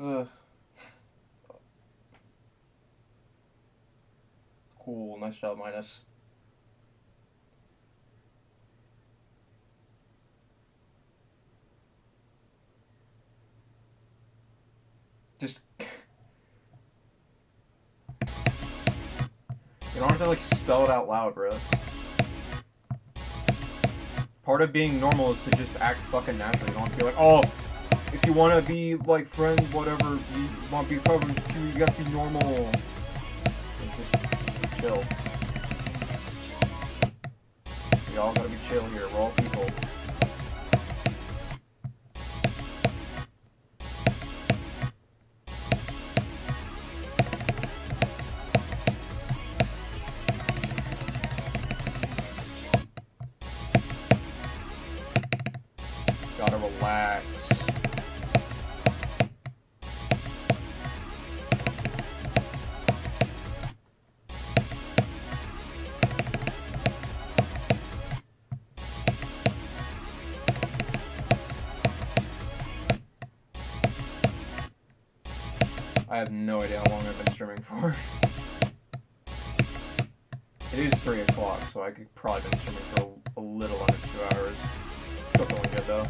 Ugh. Cool, nice job, Minus. Just... You don't have to, like, spell it out loud, bro. Part of being normal is to just act fucking natural. You don't have to be like, oh, if you want to be, like, friends, whatever, you want to be friends too, you got to be normal. Just chill. We all gotta be chill here. We're all people. Gotta relax. I have no idea how long I've been streaming for. It is 3 o'clock, so I could probably been streaming for a little under 2 hours. Still feeling good though.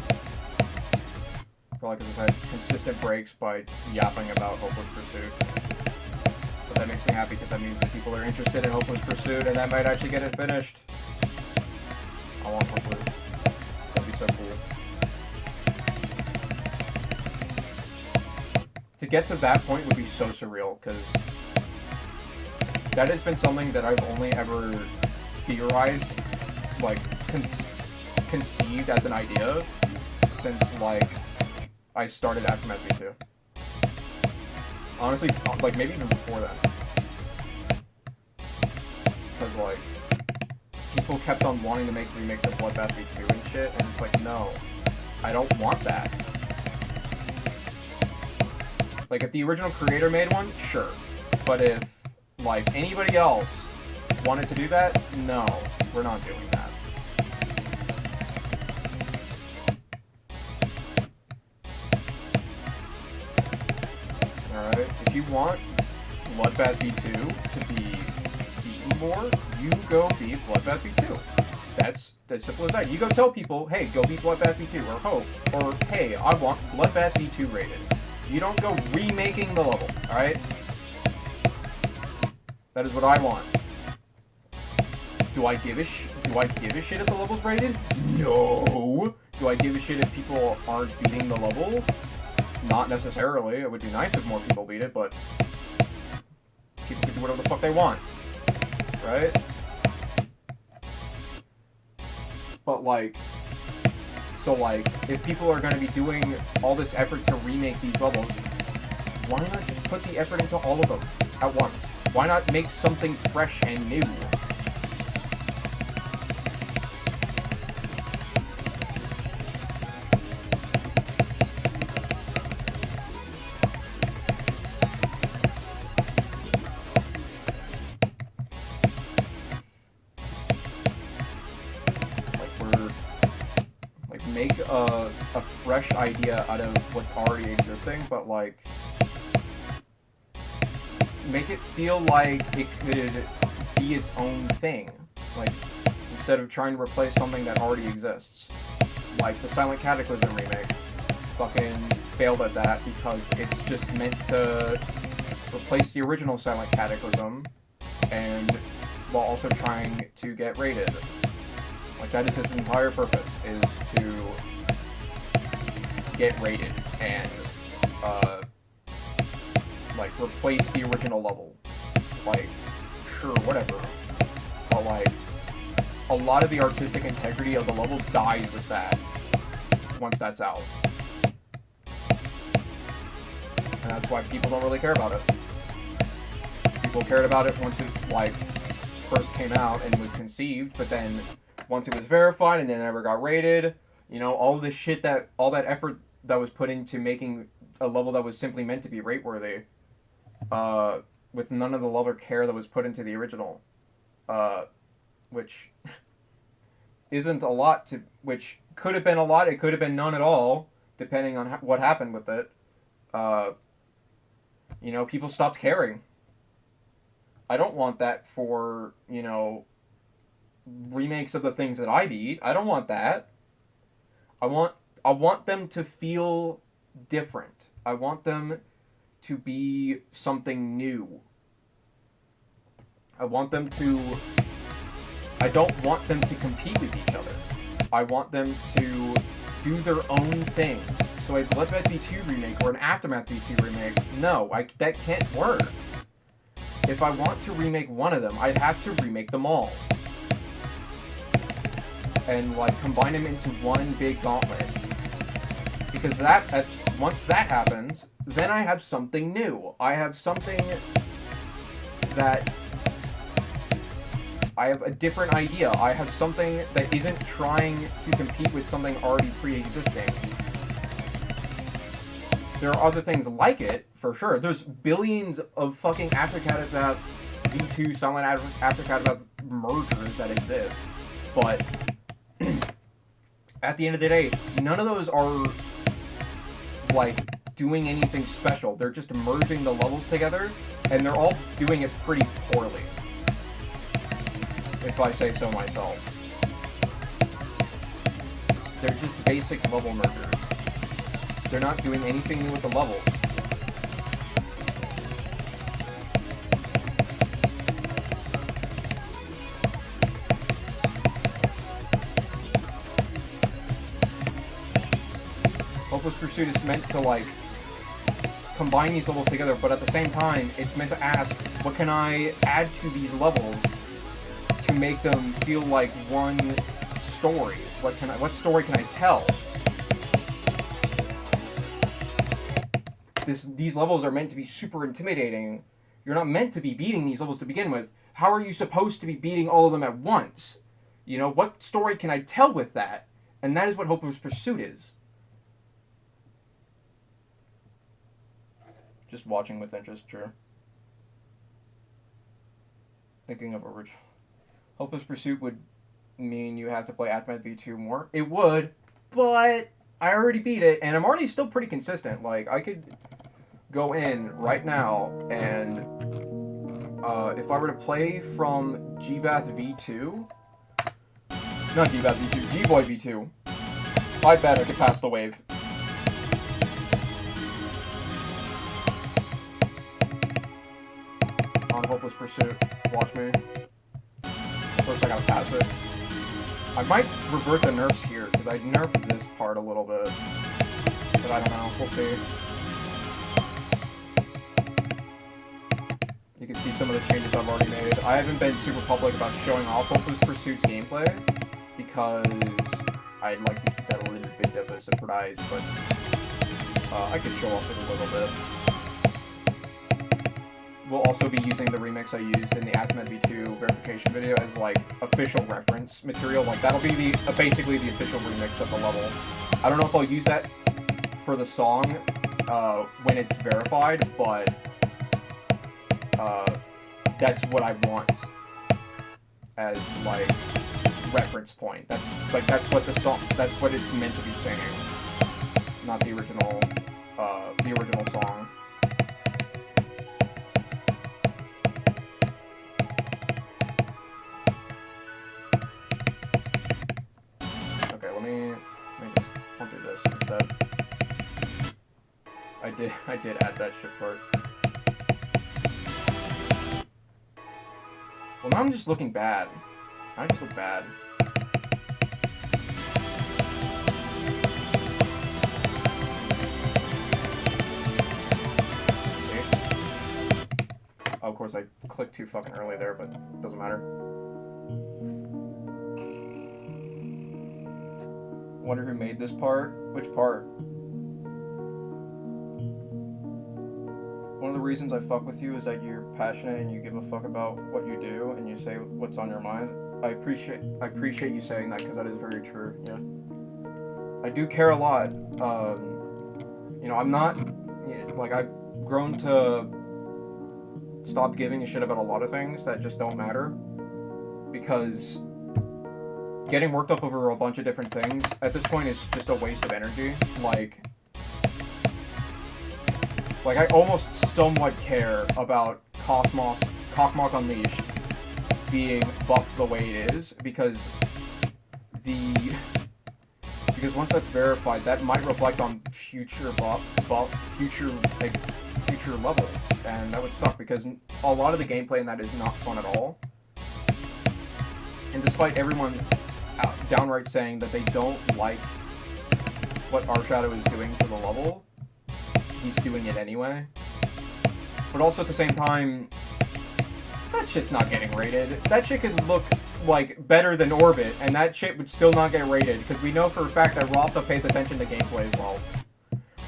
Probably because I've had consistent breaks by yapping about Hopeless Pursuit. But that makes me happy because that means that people are interested in Hopeless Pursuit and that might actually get it finished. I want Hopeless. That'd be so cool. To get to that point would be so surreal, because that has been something that I've only ever theorized, like, conceived as an idea since, like, I started Aftermath V2. Honestly, like, maybe even before then. Because, like, people kept on wanting to make remakes of Bloodbath V2 and shit, and it's like, no, I don't want that. Like, if the original creator made one, sure. But if, like, anybody else wanted to do that, no, we're not doing that. Alright, if you want Bloodbath V2 to be beaten more, you go beat Bloodbath V2. That's as simple as that. You go tell people, hey, go beat Bloodbath V2, or Hope, or hey, I want Bloodbath V2 rated. You don't go remaking the level, alright? That is what I want. Do I give a shit if the level's rated? No! Do I give a shit if people aren't beating the level? Not necessarily. It would be nice if more people beat it, but people can do whatever the fuck they want. Right? But, like... So, like, if people are going to be doing all this effort to remake these levels, why not just put the effort into all of them at once? Why not make something fresh and new? Make a fresh idea out of what's already existing, but, like, make it feel like it could be its own thing. Like, instead of trying to replace something that already exists. Like, the Silent Cataclysm remake fucking failed at that because it's just meant to replace the original Silent Cataclysm and while also trying to get rated. Like, that is its entire purpose, is to get rated and, like, replace the original level. Like, sure, whatever. But, like, a lot of the artistic integrity of the level dies with that, once that's out. And that's why people don't really care about it. People cared about it once it, like, first came out and was conceived, but then once it was verified and then never got rated, you know, all this shit all that effort that was put into making a level that was simply meant to be rate-worthy, with none of the love or care that was put into the original, which isn't a lot which could have been a lot, it could have been none at all, depending on what happened with it, You know, people stopped caring. I don't want that for, you know, remakes of the things that I beat. I don't want that. I want them to feel different. I want them to be something new. I don't want them to compete with each other. I want them to do their own things. So a Bloodbath V2 remake or an Aftermath V2 remake, no, that can't work. If I want to remake one of them, I'd have to remake them all. And, like, combine them into one big gauntlet. Because once that happens, then I have something new. I have something that... I have a different idea. I have something that isn't trying to compete with something already pre-existing. There are other things like it, for sure. There's billions of fucking After Catabath V2 Silent After Catabath mergers that exist. But at the end of the day, none of those are, like, doing anything special. They're just merging the levels together, and they're all doing it pretty poorly. If I say so myself. They're just basic level mergers. They're not doing anything new with the levels. Hopeless Pursuit is meant to, like, combine these levels together, but at the same time, it's meant to ask, what can I add to these levels to make them feel like one story? What story can I tell? These levels are meant to be super intimidating. You're not meant to be beating these levels to begin with. How are you supposed to be beating all of them at once? You know, what story can I tell with that? And that is what Hopeless Pursuit is. Just watching with interest, true. Thinking of original. Hopeless Pursuit would mean you have to play Aftermath V2 more. It would, but I already beat it, and I'm already still pretty consistent. Like, I could go in right now, and if I were to play from G-Bath V2... Not G-Bath V2, G-Boy V2. I bet I could pass the wave. On Hopeless Pursuit. Watch me. First I gotta pass it. I might revert the nerfs here, because I nerfed this part a little bit. But I don't know. We'll see. You can see some of the changes I've already made. I haven't been super public about showing off Hopeless Pursuit's gameplay, because I'd like to keep that a little bit of a surprise, but I could show off it a little bit. We'll also be using the remix I used in the Aftermath V2 verification video as, like, official reference material. Like, that'll be basically the official remix of the level. I don't know if I'll use that for the song when it's verified, but that's what I want as, like, reference point. That's what the song, that's what it's meant to be singing, not the original song. I'll do this instead. I did add that shit part. Well, now I'm just looking bad. I just look bad. See? Oh, of course I clicked too fucking early there, but it doesn't matter. Wonder who made this part? Which part? One of the reasons I fuck with you is that you're passionate and you give a fuck about what you do and you say what's on your mind. I appreciate you saying that, because that is very true. Yeah, I do care a lot. You know, I'm not, like, I've grown to stop giving a shit about a lot of things that just don't matter, because getting worked up over a bunch of different things at this point is just a waste of energy. Like, Like, I almost somewhat care about Cockmock Unleashed being buffed the way it is, because once that's verified, that might reflect on future levels, and that would suck, because a lot of the gameplay in that is not fun at all. And despite everyone downright saying that they don't like what Arshadow is doing to the level, he's doing it anyway. But also at the same time, that shit's not getting rated. That shit could look like better than Orbit, and that shit would still not get rated, because we know for a fact that Ropta pays attention to gameplay as well.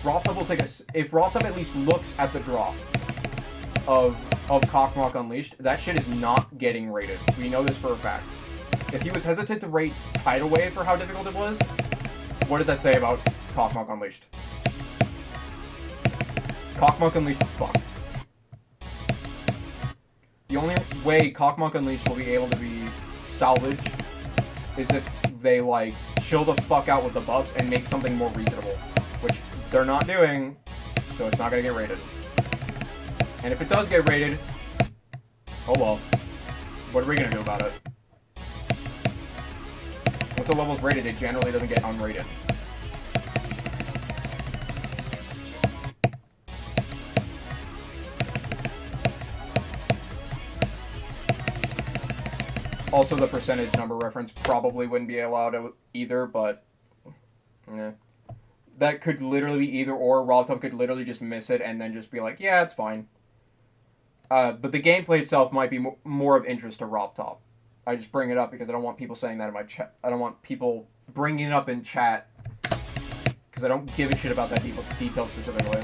Ropta will take if Ropta at least looks at the drop of Cockmock Unleashed, that shit is not getting rated. We know this for a fact. If he was hesitant to rate Tidal Wave for how difficult it was, what did that say about Cockmock Unleashed? Cockmock Unleashed is fucked. The only way Cockmock Unleashed will be able to be salvaged is if they, like, chill the fuck out with the buffs and make something more reasonable. Which they're not doing, so it's not gonna get rated. And if it does get rated, oh well. What are we gonna do about it? Once a level's rated, it generally doesn't get unrated. Also, the percentage number reference probably wouldn't be allowed either, but that could literally be either or. Robtop could literally just miss it and then just be like, yeah, it's fine. But the gameplay itself might be more of interest to Robtop. I just bring it up because I don't want people saying that in my chat. I don't want people bringing it up in chat because I don't give a shit about that detail specifically.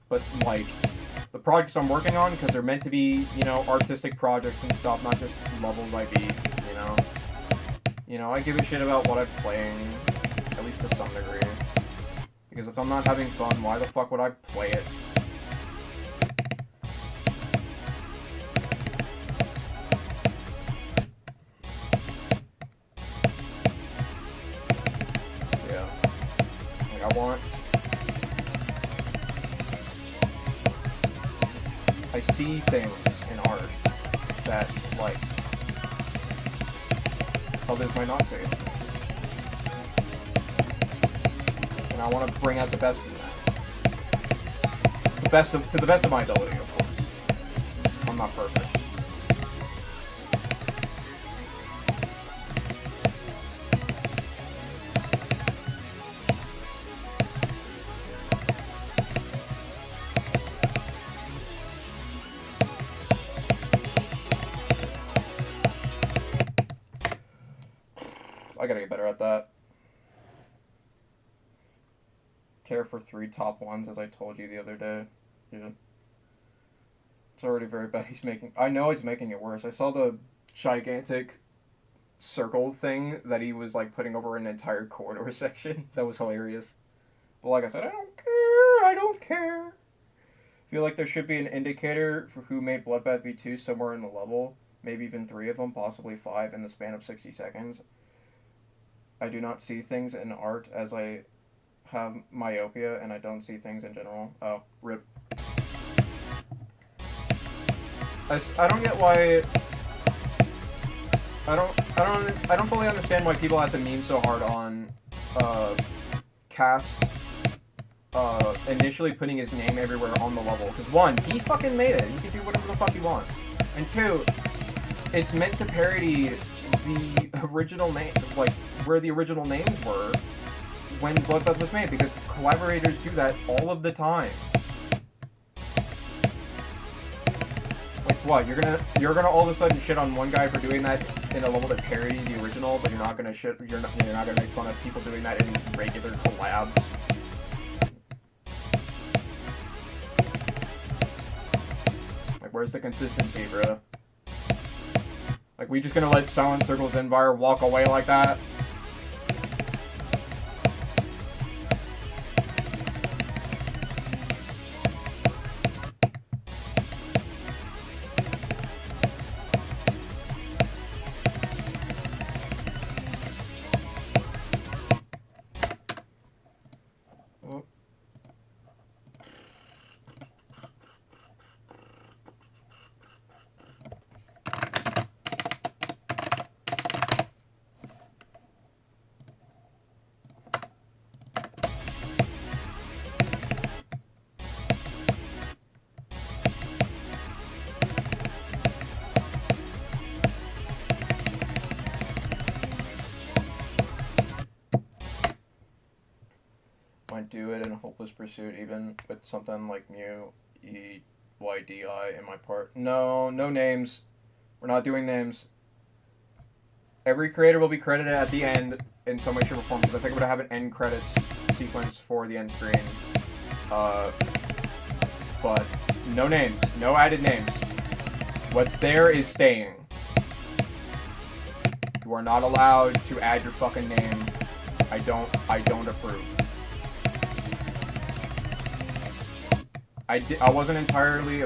But, like, the projects I'm working on, because they're meant to be, you know, artistic projects and stuff, not just levels I beat, you know. You know, I give a shit about what I'm playing, at least to some degree. Because if I'm not having fun, why the fuck would I play it? So, yeah. Like, I see things in art that, like, others might not see. And I want to bring out the best in that. To the best of my ability, of course. I'm not perfect. I gotta get better at that. Care for 3 top 1s, as I told you the other day. Yeah. It's already very bad. I know he's making it worse. I saw the gigantic circle thing that he was, like, putting over an entire corridor section. That was hilarious. But like I said, I don't care. I feel like there should be an indicator for who made Bloodbath V2 somewhere in the level. Maybe even 3 of them, possibly 5, in the span of 60 seconds. I do not see things in art as I have myopia, and I don't see things in general. Oh, rip. I don't get why. I don't fully understand why people have to meme so hard on Cast initially putting his name everywhere on the level. Because 1, he fucking made it. He can do whatever the fuck he wants. And 2, it's meant to parody the original name, like, where the original names were when Bloodbath was made, because collaborators do that all of the time. Like, what, you're gonna all of a sudden shit on one guy for doing that in a level that parodies the original, but you're not gonna make fun of people doing that in regular collabs? Like, where's the consistency, bro? Like, we just gonna let Silent Circle's Envire walk away like that? can't do it in Hopeless Pursuit, even with something like Mew, EYDI in my part. No names. We're not doing names. Every creator will be credited at the end in some way, shape, or form, because I think I'm going to have an end credits sequence for the end screen. But no names. No added names. What's there is staying. You are not allowed to add your fucking name. I don't approve. I wasn't entirely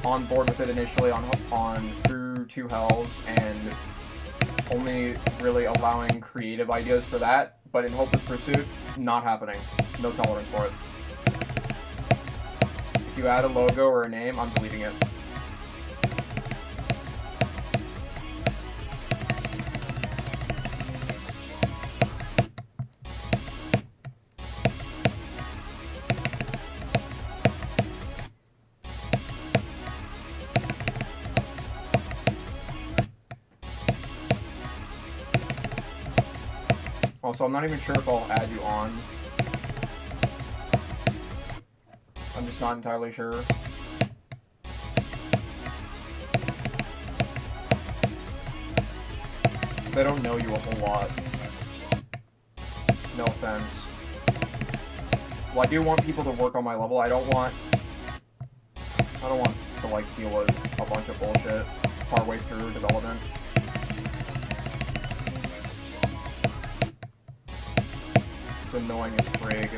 on board with it initially on Through Two Hells, and only really allowing creative ideas for that, but in Hopeless Pursuit, not happening. No tolerance for it. If you add a logo or a name, I'm deleting it. Also, I'm not even sure if I'll add you on. I'm just not entirely sure. Because I don't know you a whole lot. No offense. Well, I do want people to work on my level. I don't want to, like, deal with a bunch of bullshit partway through development. It's annoying as frig.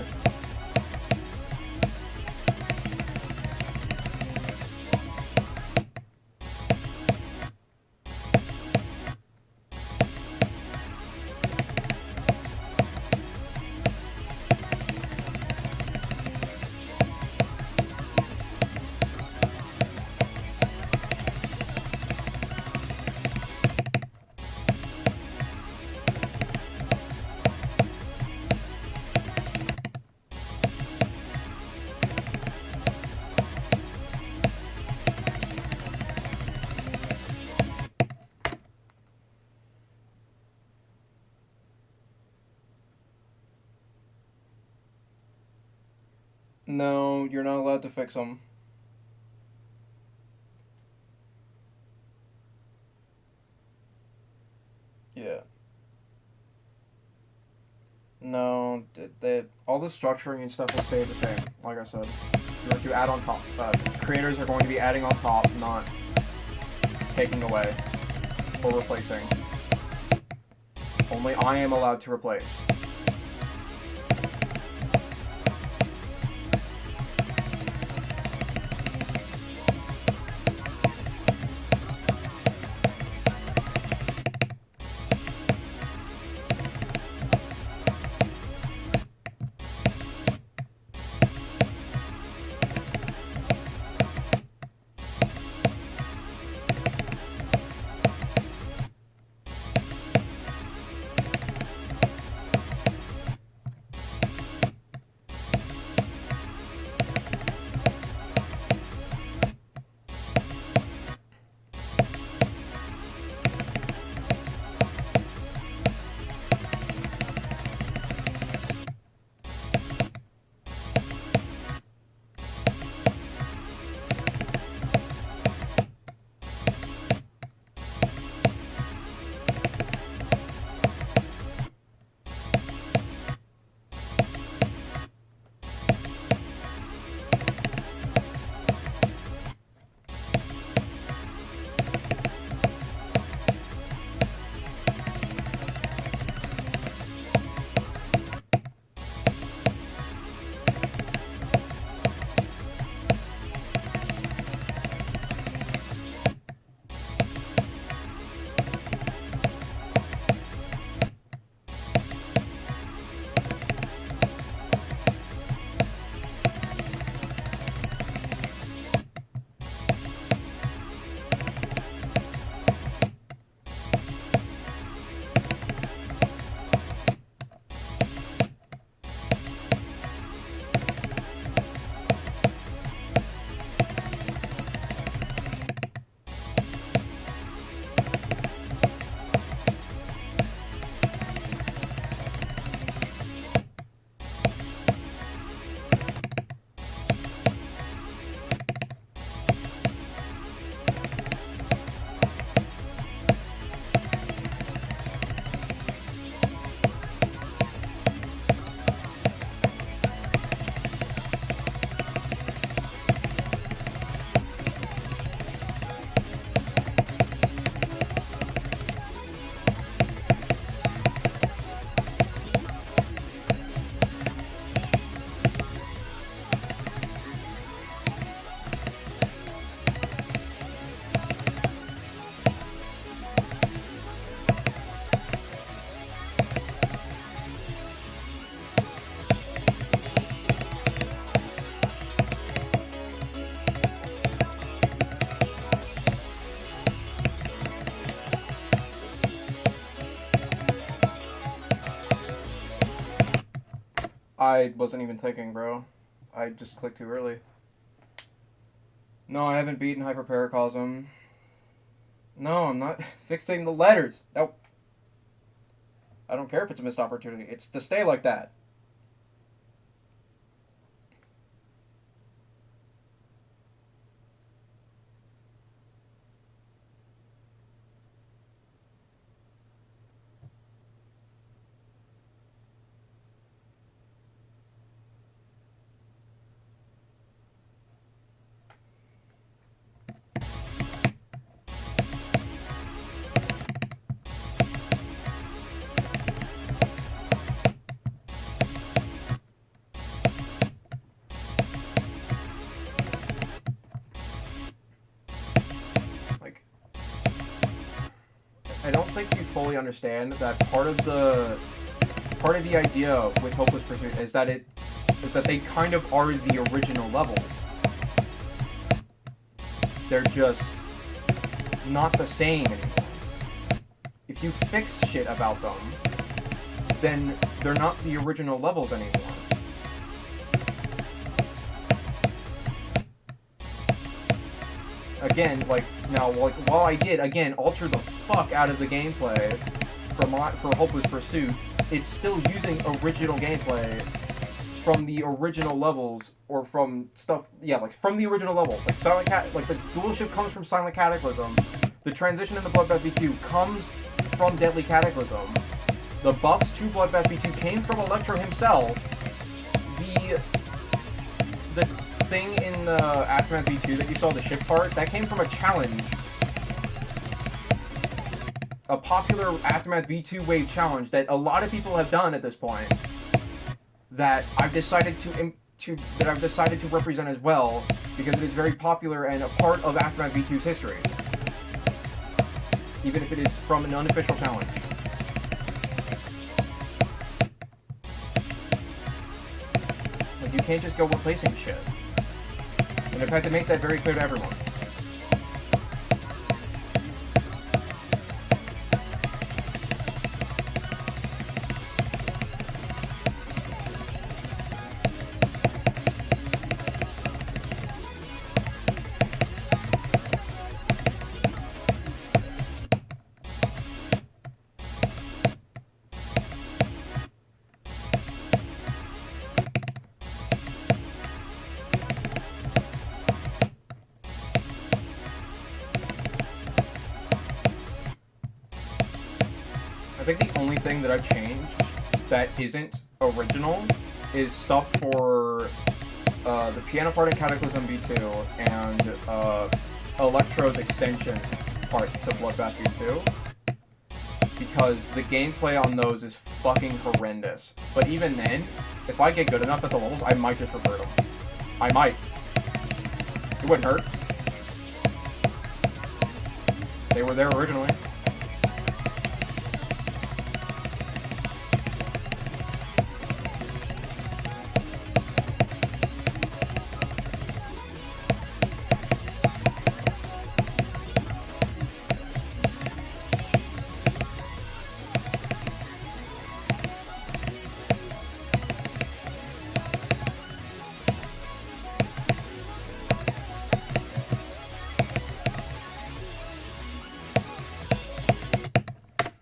No, you're not allowed to fix them. Yeah. No, all the structuring and stuff will stay the same, like I said. You're going to add on top. Creators are going to be adding on top, not taking away or replacing. Only I am allowed to replace. I wasn't even thinking, bro. I just clicked too early. No, I haven't beaten Hyperparacosm. No, I'm not fixing the letters. Nope. I don't care if it's a missed opportunity. It's to stay like that. I don't think you fully understand that part of the idea with Hopeless Pursuit is that they kind of are the original levels. They're just not the same anymore. If you fix shit about them, then they're not the original levels anymore. Again, like, now, like, while I did, again, alter the fuck out of the gameplay for Hopeless Pursuit, it's still using original gameplay from the original levels, or from stuff, yeah, like, from the original levels. Like, like, the dual shift comes from Silent Cataclysm, the transition in the Bloodbath V2 comes from Deadly Cataclysm, the buffs to Bloodbath V2 came from Electro himself, the thing in Aftermath V2 that you saw, the ship part, that came from a challenge. A popular Aftermath V2 wave challenge that a lot of people have done at this point, that I've decided to represent as well, because it is very popular and a part of Aftermath V2's history. Even if it is from an unofficial challenge. Like, you can't just go replacing shit. And I've had to make that very clear to everyone. I think the only thing that I've changed that isn't original is stuff for the piano part in Cataclysm V2 and Electro's extension part to Bloodbath V2. Because the gameplay on those is fucking horrendous. But even then, if I get good enough at the levels, I might just revert them. I might. It wouldn't hurt. They were there originally.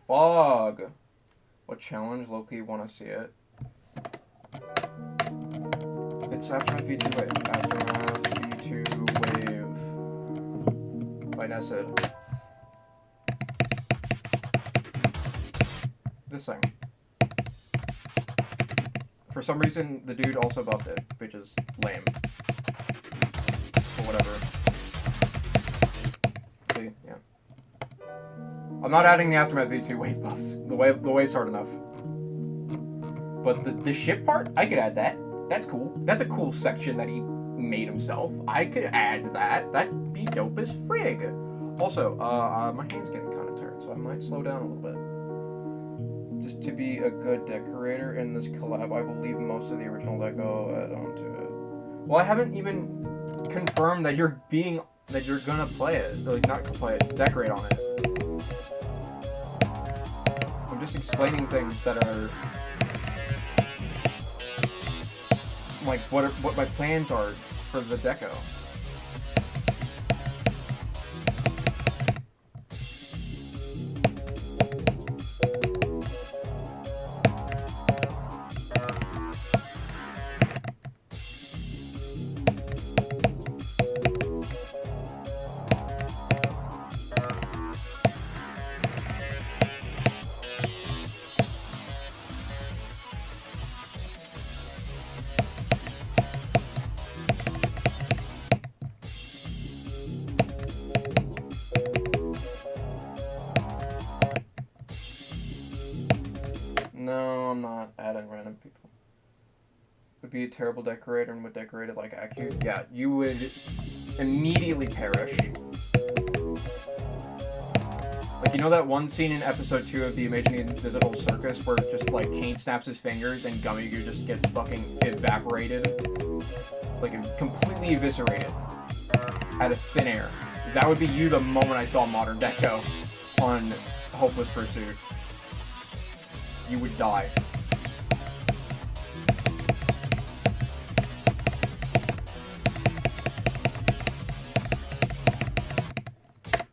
Fog. What challenge? Low-key want to see it. It's Aftermath V2 Wave. Aftermath V2 Wave. By Nessid. This thing. For some reason, the dude also buffed it, which is lame. Or whatever. See? Yeah. I'm not adding the Aftermath V2 wave buffs. The wave's hard enough. But the ship part, I could add that. That's cool. That's a cool section that he made himself. I could add that. That'd be dope as frig. Also, my hand's getting kind of tired, so I might slow down a little bit. Just to be a good decorator in this collab, I will leave most of the original deco add on to it. Well, I haven't even confirmed that you're gonna play it. Like, not play it, decorate on it. I'm just explaining things that are like what my plans are for the deco. No, I'm not adding random people. Would be a terrible decorator and would decorate it like Aku. Yeah, you would immediately perish. Like, you know that one scene in episode 2 of the Amazing Invisible Circus where just, like, Kane snaps his fingers and Gummy Goo just gets fucking evaporated? Like, completely eviscerated out of thin air. That would be you the moment I saw Modern Deco on Hopeless Pursuit. You would die.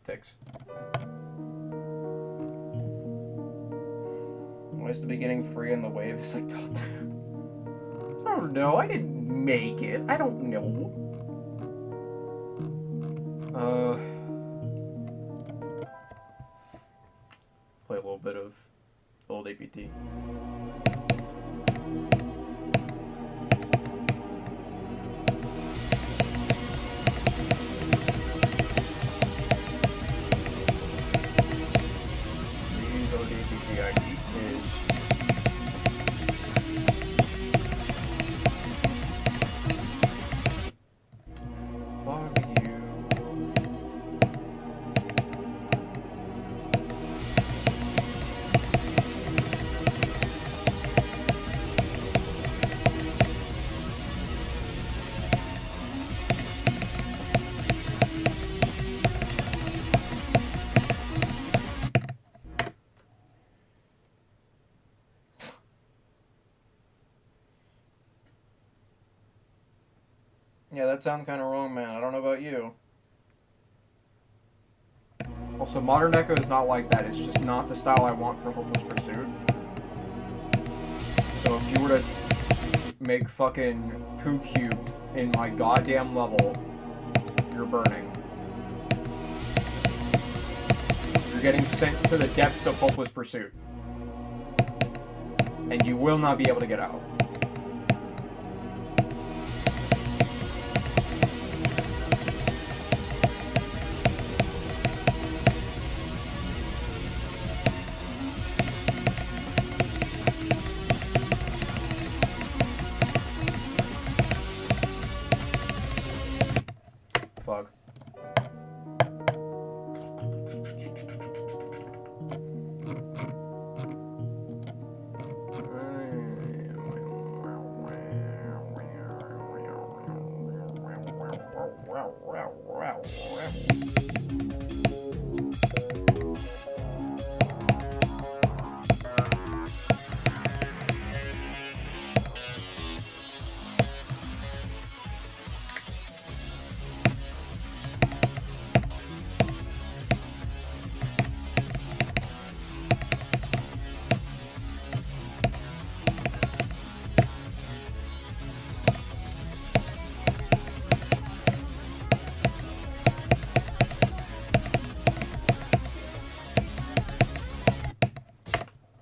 Ticks. Why is the beginning free and the wave is like top 2? I don't know. I didn't make it. I don't know. Play a little bit of old APT. These old APT ID is fuck you. Yeah, that sounds kind of wrong, man. I don't know about you. Also, Modern Deco is not like that. It's just not the style I want for Hopeless Pursuit. So if you were to make fucking Poo Cubed in my goddamn level, you're burning. You're getting sent to the depths of Hopeless Pursuit. And you will not be able to get out. Fuck.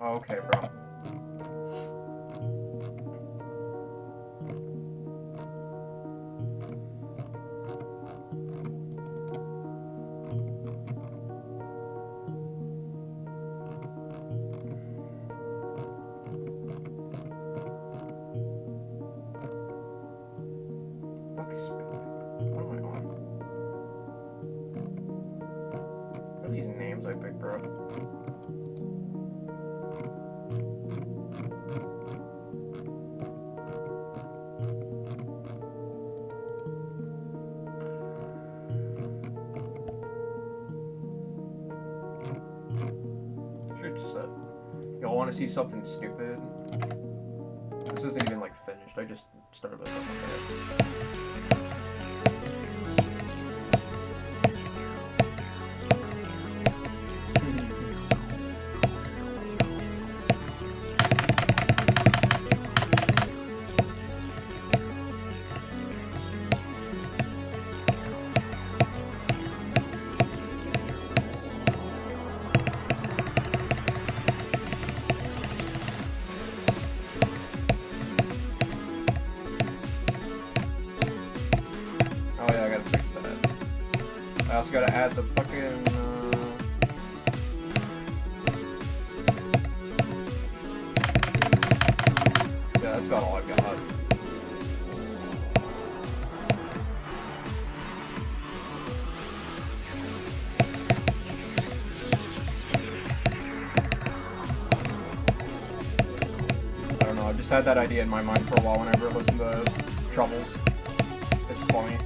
Okay, bro. Fuck is what am I on? What are these names I picked, bro? Y'all want to see something stupid? This isn't even like finished. I just start this up. Oh yeah, I gotta fix that. I also gotta add the fucking, yeah, that's about all I've got. I don't know, I've just had that idea in my mind for a while whenever I listen to Troubles. It's funny.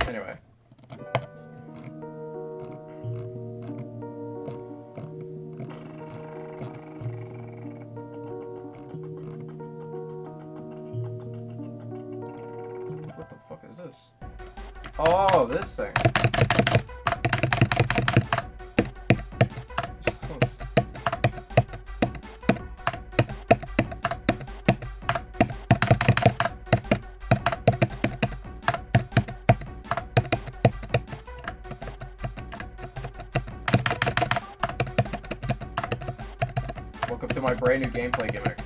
Anyway. What the fuck is this? Oh, this thing. Welcome to my brand new gameplay gimmick.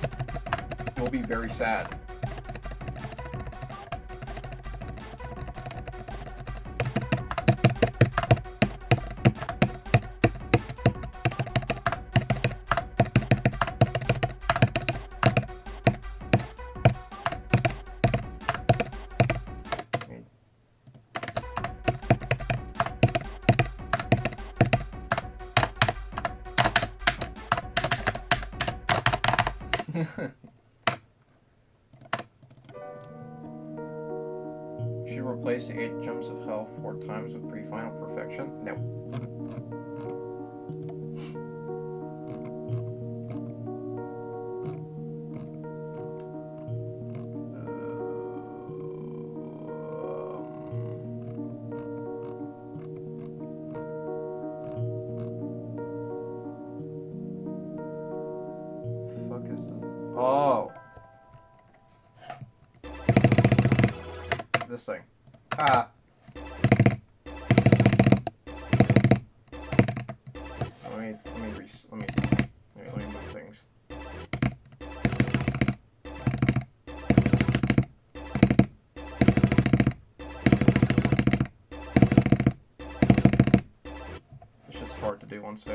You'll be very sad. Should replace the 8 jumps of hell 4 times with pre-final perfection? No. Fuck is this? Oh. This thing. Ah. Let me move things. This shit's hard to do once I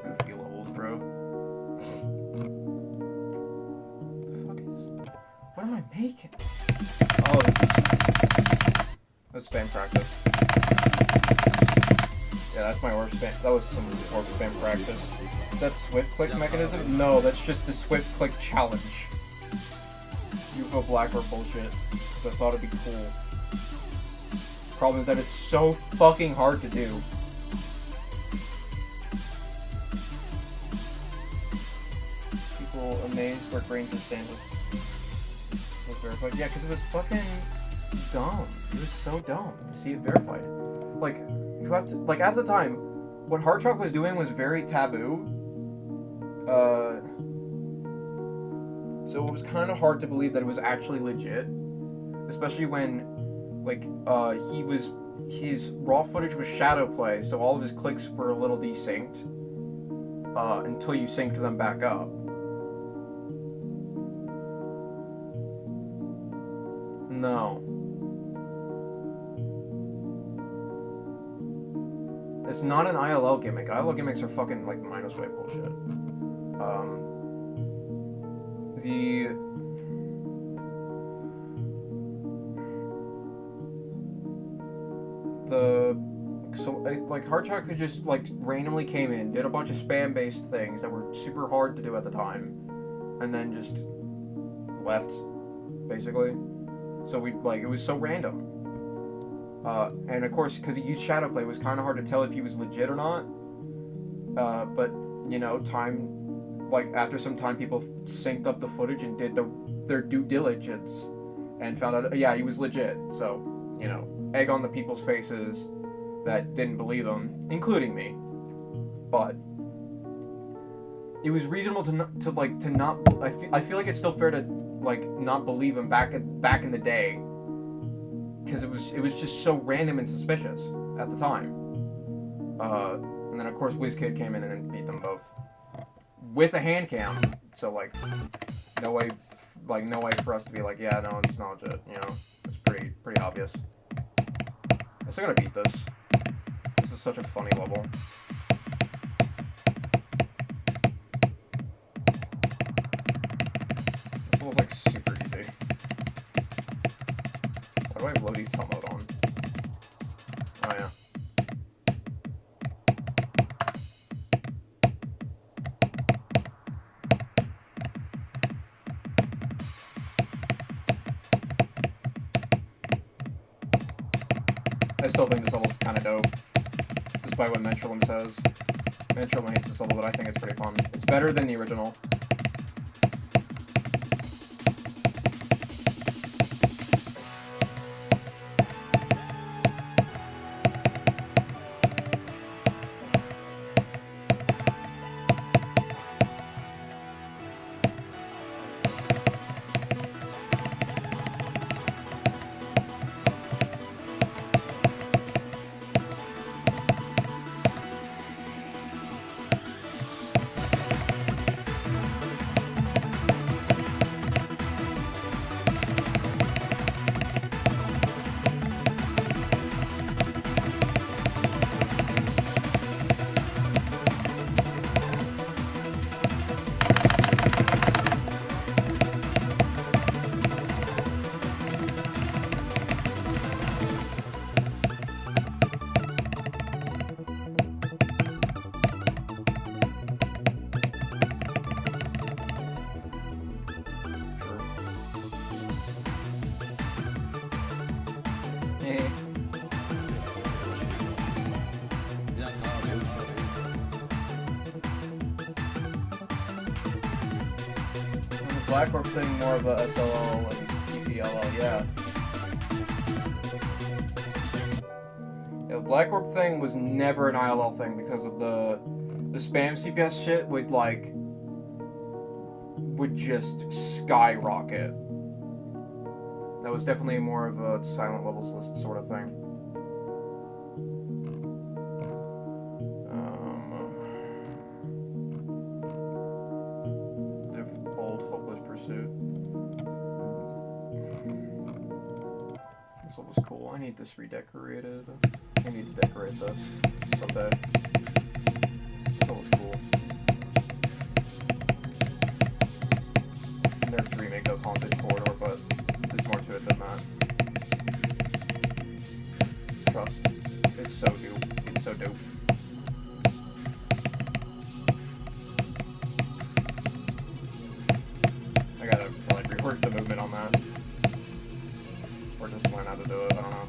goofy levels, bro. What am I making? Oh, that's spam practice. Yeah, that's my orb spam. That was some orb spam practice. Is that swift click mechanism? No, that's just a swift click challenge. UFO Blackboard bullshit. Because I thought it'd be cool. Problem is that it's so fucking hard to do. People amazed where grains of sand was verified. Yeah, because it was fucking dumb. It was so dumb to see it verified. Like, you have to, like, at the time, what Hardchalk was doing was very taboo. So it was kind of hard to believe that it was actually legit. Especially when, like, his raw footage was shadow play, so all of his clicks were a little desynced. Until you synced them back up. No. It's not an ILL gimmick. ILL gimmicks are fucking, like, minus weight bullshit. So, like, Hardshot could just, like, randomly came in, did a bunch of spam-based things that were super hard to do at the time, and then just left, basically. So it was so random. And of course, because he used Shadowplay, it was kind of hard to tell if he was legit or not. But, you know, after some time, people synced up the footage and did their due diligence and found out, yeah, he was legit. So, you know, egg on the people's faces that didn't believe him, including me. But it was reasonable to not. I feel like it's still fair to, like, not believe him back in the day, because it was just so random and suspicious at the time. And then of course WizKid came in and then beat them both with a hand cam. So, like, no way for us to be like, yeah, no, it's not legit. You know, it's pretty obvious. I'm still gonna beat this. This is such a funny level. This level's, like, super easy. Why do I have low detail mode on? Oh yeah. I still think this level's kind of dope, despite what Mentrolum says. Mentrolum hates this level, but I think it's pretty fun. It's better than the original. Black Orb thing more of a SLL and PPLL, yeah. Yeah, the Black Orb thing was never an ILL thing because of the spam CPS shit would just skyrocket. That was definitely more of a silent levels list sort of thing. This level's cool. I need this redecorated. I need to decorate this someday. This level's cool. There's the remake of Haunted Corridor, but there's more to it than that. Trust. It's so dope. It's so dope. I gotta, like, rework the movement on that. Or just learn how to do it, I don't know.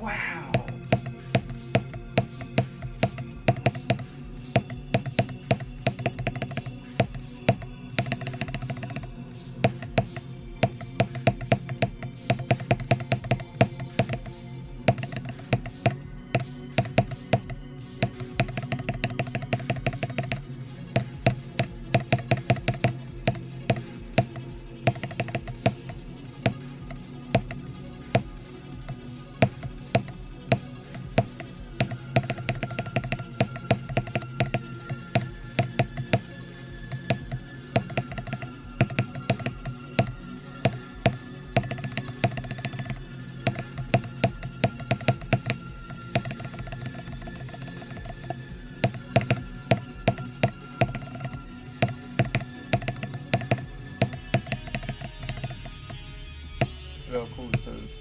Wow. How cool this is.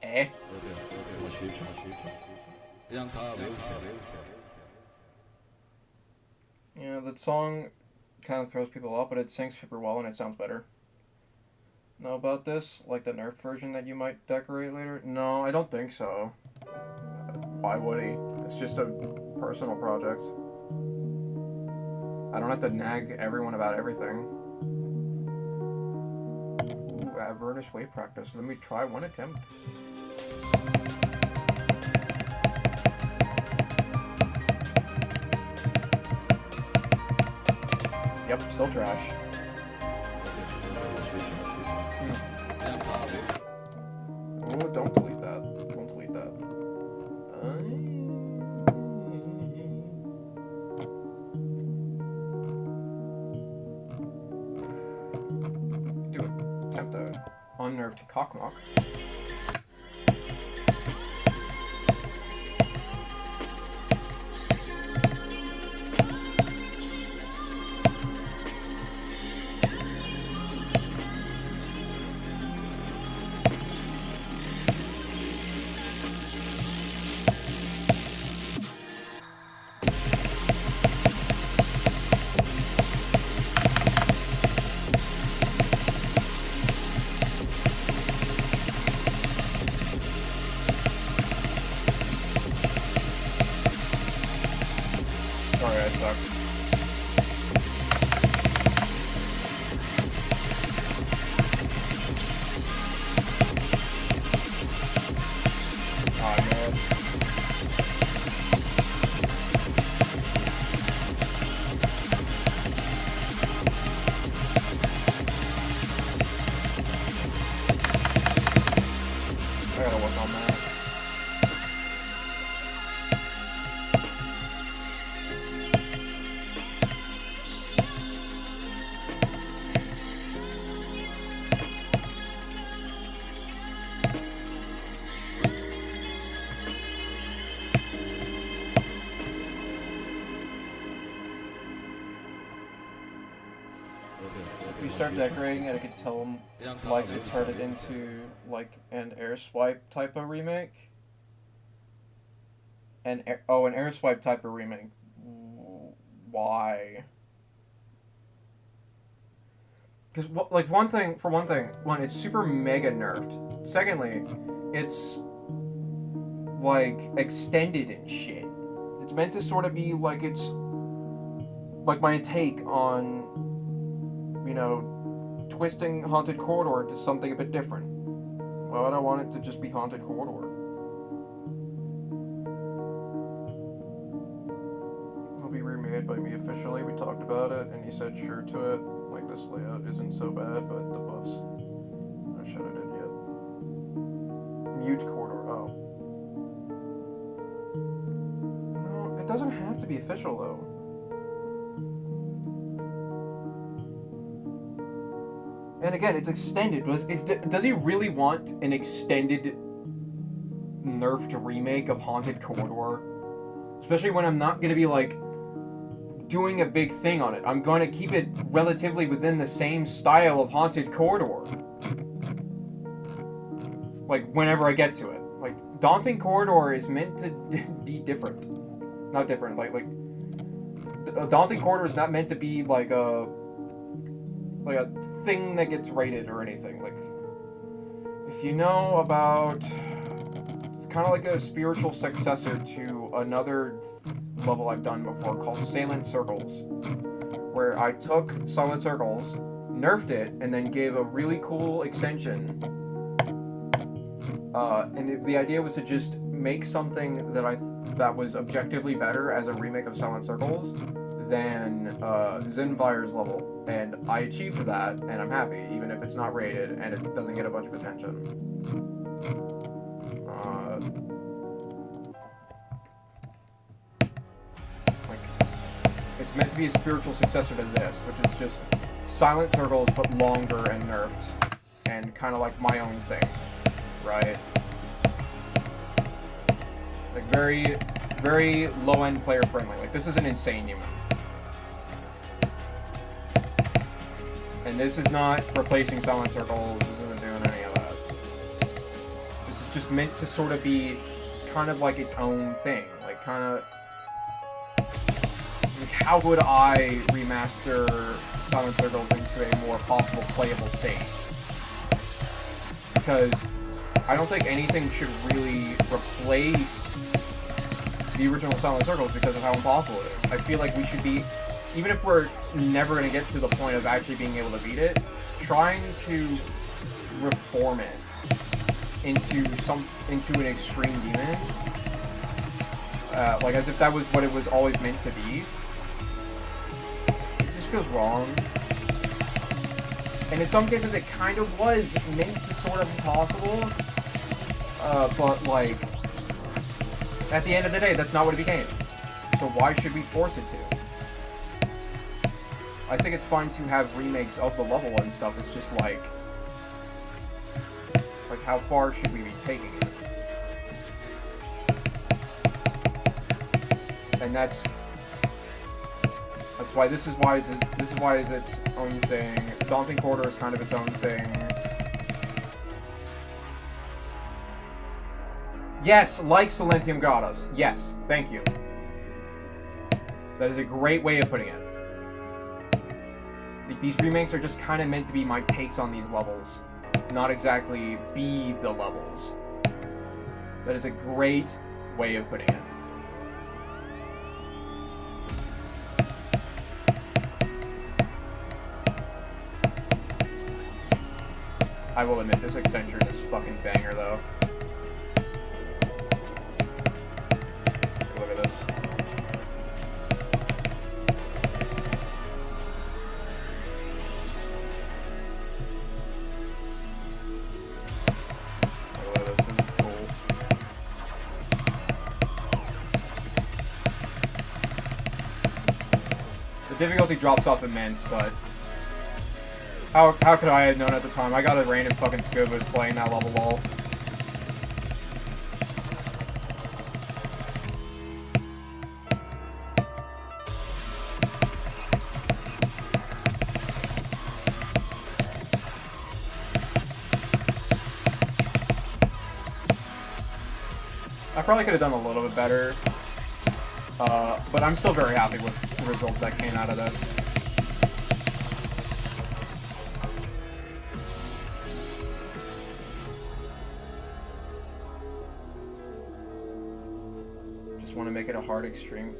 Eh? Yeah, that song kind of throws people off, but it sings super well and it sounds better. Know about this? Like the Nerf version that you might decorate later? No, I don't think so. Why would he? It's just a personal project. I don't have to nag everyone about everything. Ooh, Avernus Way practice. Let me try one attempt. Yep, still trash. Oh, don't delete that. Don't delete that. Do it. Attempt to unnerved cockmock. Sorry, I suck. Oh, I missed. I gotta work on that. So if we start decorating it, I could tell them like to turn it into like an air swipe type of remake. An air swipe type of remake. Why? Because like one thing, it's super mega nerfed. Secondly, it's like extended and shit. It's meant to sort of be like it's like my take on, you know, twisting Haunted Corridor into something a bit different. Why would I want it to just be Haunted Corridor? It'll be remade. by me officially. We talked about it, and he said sure to it. Like, this layout isn't so bad, but the buffs. I should have did yet. Mute corridor. Oh. No, it doesn't have to be official though. And again, it's extended. Does he really want an extended nerfed remake of Haunted Corridor? Especially when I'm not going to be, like, doing a big thing on it. I'm going to keep it relatively within the same style of Haunted Corridor. Like, whenever I get to it. Like, Daunting Corridor is meant to be different. Not different, like, Daunting Corridor is not meant to be, like a thing that gets rated or anything. Like, if you know about... It's kind of like a spiritual successor to another level I've done before called Silent Circles, where I took Silent Circles, nerfed it, and then gave a really cool extension. And the idea was to just make something that was objectively better as a remake of Silent Circles than Zenvire's level. And I achieved that, and I'm happy, even if it's not rated and it doesn't get a bunch of attention. It's meant to be a spiritual successor to this, which is just Silent Circles, but longer and nerfed, and kind of like my own thing, right? Like, very, very low-end player friendly. Like, this is an insane human. And this is not replacing Silent Circles, this isn't doing any of that. This is just meant to sort of be kind of like its own thing. Like, kind of... Like, how would I remaster Silent Circles into a more possible playable state? Because I don't think anything should really replace the original Silent Circles because of how impossible it is. I feel like we should be... Even if we're never going to get to the point of actually being able to beat it, trying to reform it into an extreme demon, like as if that was what it was always meant to be, it just feels wrong. And in some cases, it kind of was meant to sort of be possible, but like at the end of the day, that's not what it became. So why should we force it to? I think it's fine to have remakes of the level and stuff. It's just like how far should we be taking it? And that's why this is why it's its own thing. Daunting Corridor is kind of its own thing. Yes, like Silentium Goddess. Yes, thank you. That is a great way of putting it. These remakes are just kind of meant to be my takes on these levels, not exactly be the levels. That is a great way of putting it. I will admit, this extension is fucking banger, though. Look at this. Difficulty drops off immense, but how could I have known at the time? I got a random fucking scuba playing that level lol. I probably could have done a little bit better. But I'm still very happy with the result that came out of this. Just want to make it a hard extreme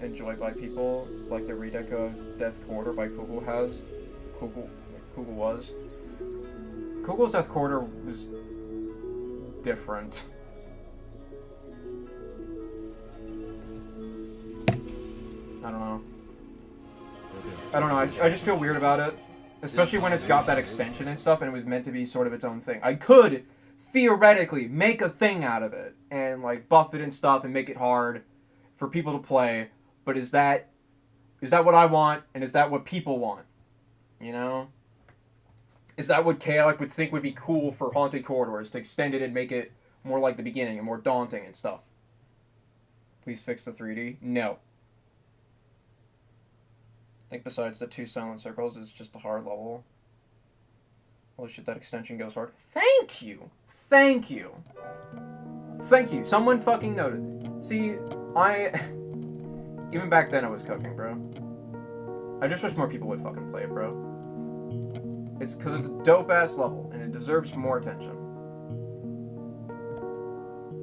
enjoyed by people, like the redeck of Death Quarter by Kugel has. Kugel was. Kugel's Death Quarter was different. I don't know. I don't know, I just feel weird about it. Especially when it's got that extension and stuff and it was meant to be sort of its own thing. I could, theoretically, make a thing out of it and, like, buff it and stuff and make it hard for people to play. But is that what I want and is that what people want? You know? Is that what Chaotic would think would be cool for Haunted Corridors? To extend it and make it more like the beginning and more daunting and stuff. Please fix the 3D. No. I think besides the 2 silent circles, it's just a hard level. Holy shit, that extension goes hard. Thank you! Thank you! Thank you. Someone fucking noted. See, even back then I was cooking, bro. I just wish more people would fucking play it, bro. It's because it's a dope-ass level, and it deserves more attention.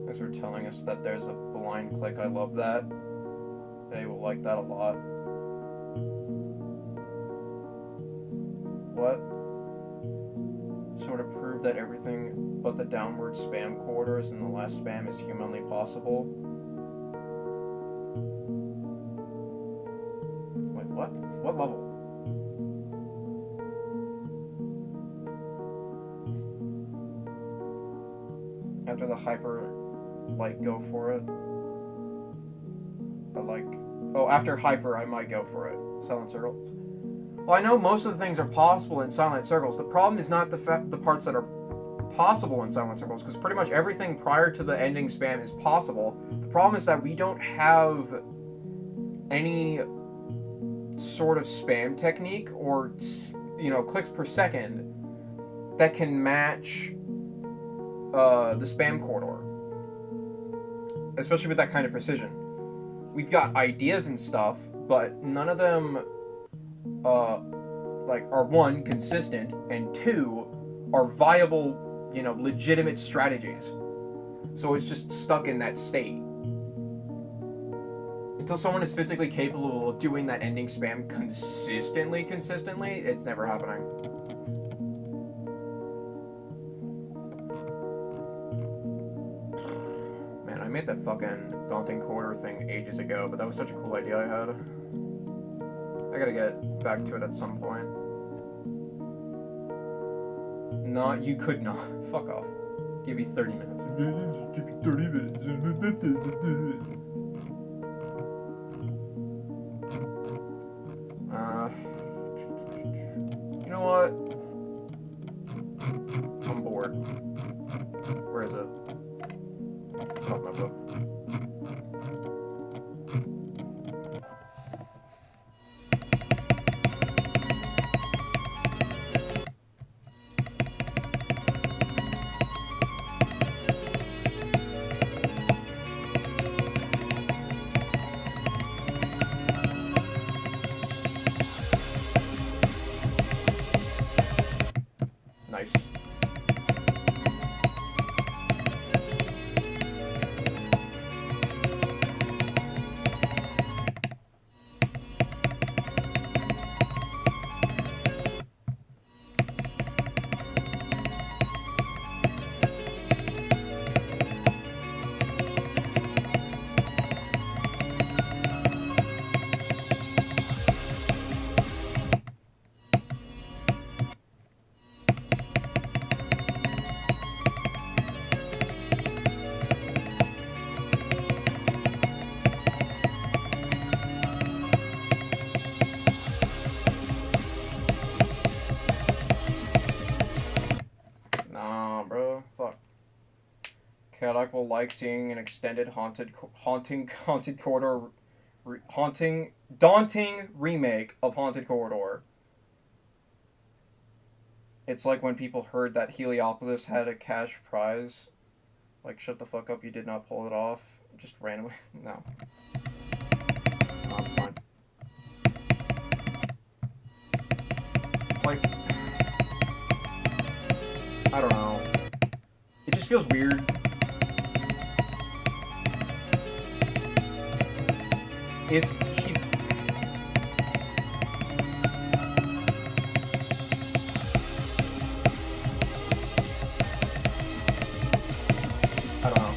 Thanks for telling us that there's a blind click. I love that. They will like that a lot. What? Sort of proved that everything but the downward spam corridors and the last spam is humanly possible. Wait, what? What level? After the hyper, like, go for it. After hyper, I might go for it. Silent circles. Well, I know most of the things are possible in silent circles. The problem is not the parts that are possible in silent circles, because pretty much everything prior to the ending spam is possible. The problem is that we don't have any sort of spam technique or, clicks per second that can match the spam corridor, especially with that kind of precision. We've got ideas and stuff, but none of them are, 1, consistent, and 2, are viable, legitimate strategies. So it's just stuck in that state. Until someone is physically capable of doing that ending spam consistently, it's never happening. Man, I made that fucking daunting corridor thing ages ago, but that was such a cool idea I had. I gotta get back to it at some point. No, you could not. Fuck off. Give me 30 minutes. Give me 30 minutes. You know what? I'm bored. Where is it? Oh, no, no. Nice. Chaotic will like seeing an extended daunting remake of Haunted Corridor. It's like when people heard that Heliopolis had a cash prize. Like, shut the fuck up, you did not pull it off. Just randomly. No. No, it's fine. Like, I don't know. It just feels weird. If he... I don't know.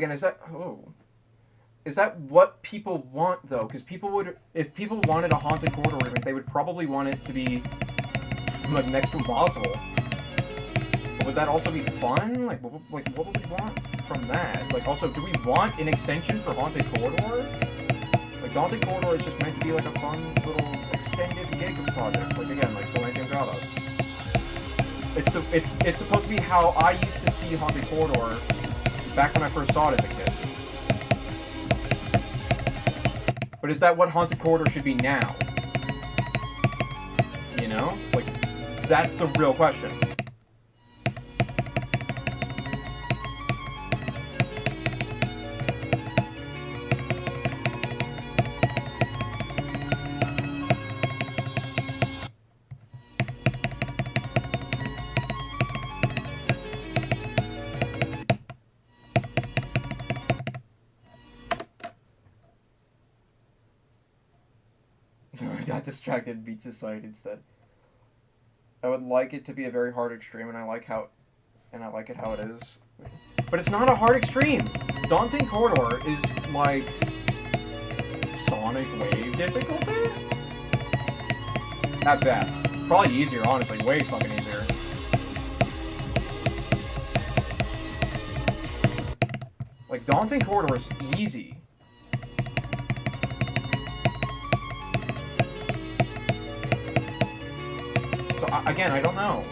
again, is that... Oh. Is that what people want, though? Because people would... If people wanted a Haunted Corridor remake, they would probably want it to be, like, next to impossible. But would that also be fun? Like, what would we want from that? Like, also, do we want an extension for Haunted Corridor? Like, Haunted Corridor is just meant to be, like, a fun little extended gig project. Like, again, like Solantium Grados. It's supposed to be how I used to see Haunted Corridor back when I first saw it as a kid. But is that what Haunted Corridor should be now? You know? Like, that's the real question. I got distracted, beat Society instead. I would like it to be a very hard extreme, and I like it how it is. But it's not a hard extreme. Daunting Corridor is like Sonic Wave difficulty? At best. Probably easier, honestly. Way fucking easier. Like, Daunting Corridor is easy. So, again, I don't know.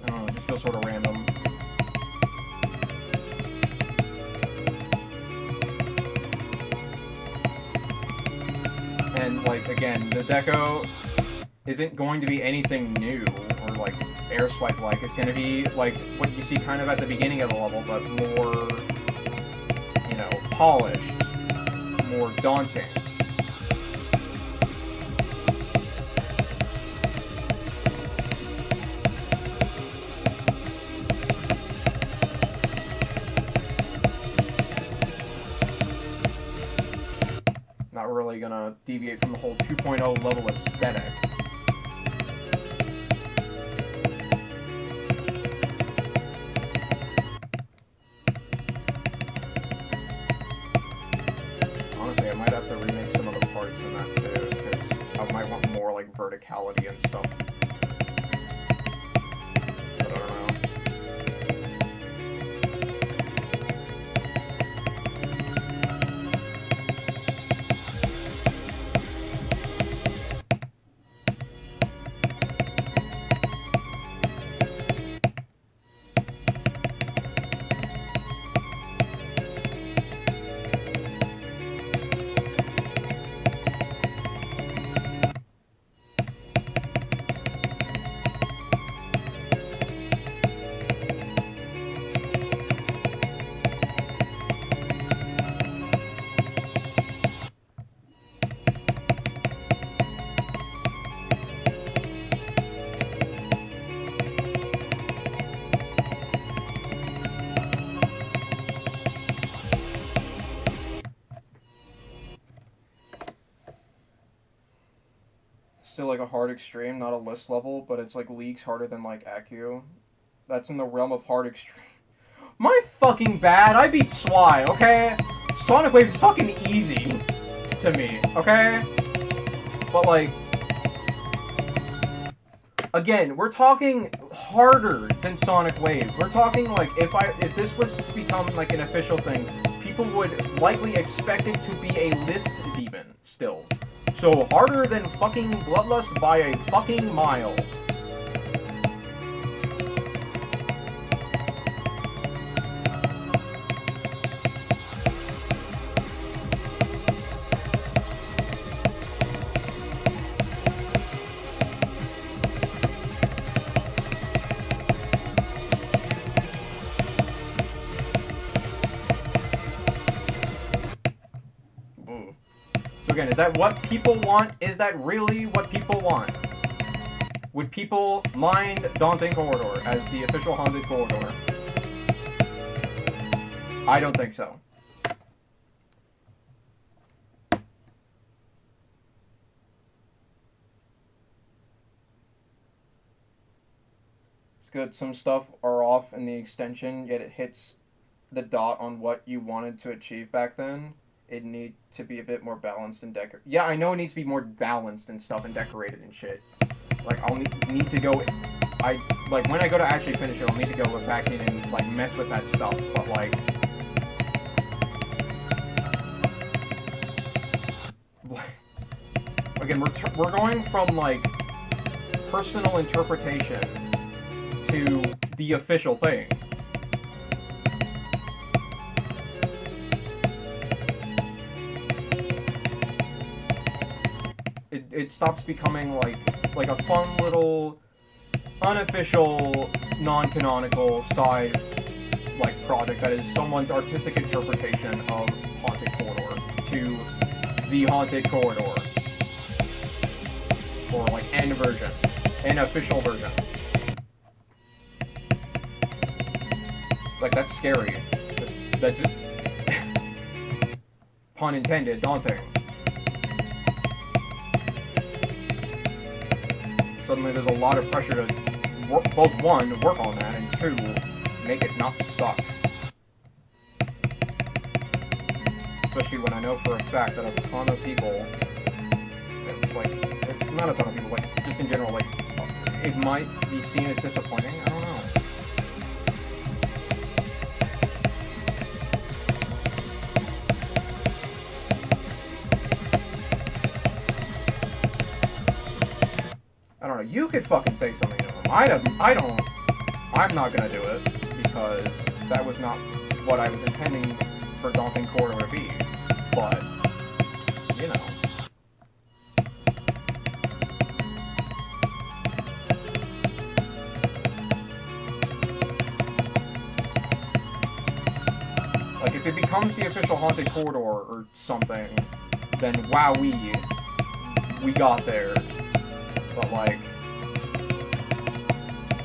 I don't know, it just feels sort of random. And, like, again, the deco isn't going to be anything new or, like, air swipe-like. It's going to be, like, what you see kind of at the beginning of the level, but more, you know, polished, more daunting. Not really gonna deviate from the whole 2.0 level aesthetic. Honestly, I might have to remake some of the parts in that too, because I might want more like verticality and stuff. But I don't know. Still like a hard extreme, not a list level, but it's like leagues harder than like Accu. That's in the realm of hard extreme. My fucking bad, I beat Swy, okay? Sonic Wave is fucking easy to me, okay? But like, again, we're talking harder than Sonic Wave. We're talking like, if this was to become like an official thing, people would likely expect it to be a list demon still. So harder than fucking Bloodlust by a fucking mile. So again, is that what people want? Is that really what people want? Would people mind Daunting Corridor as the official haunted corridor? I don't think so. It's good. Some stuff are off in the extension, yet it hits the dot on what you wanted to achieve back then. It need to be a bit more balanced and Yeah, I know it needs to be more balanced and stuff and decorated and shit. Like, I'll need to go... Like, when I go to actually finish it, I'll need to go back in and, like, mess with that stuff. But, like... Again, we're going from, like, personal interpretation to the official thing. It stops becoming like a fun little unofficial non-canonical side project that is someone's artistic interpretation of Haunted Corridor to the Haunted Corridor, or like N version, an official version. Like, that's scary. That's pun intended, daunting. Suddenly there's a lot of pressure to both one, work on that, and two, make it not suck. Especially when I know for a fact that a ton of people, like, not a ton of people, like, just in general, like, it might be seen as disappointing. I don't know. I don't know, you could fucking say something to them. I'm not gonna do it, because that was not what I was intending for Daunting Corridor to be. But, you know. Like, if it becomes the official Haunted Corridor or something, then wowee, we got there. But, like,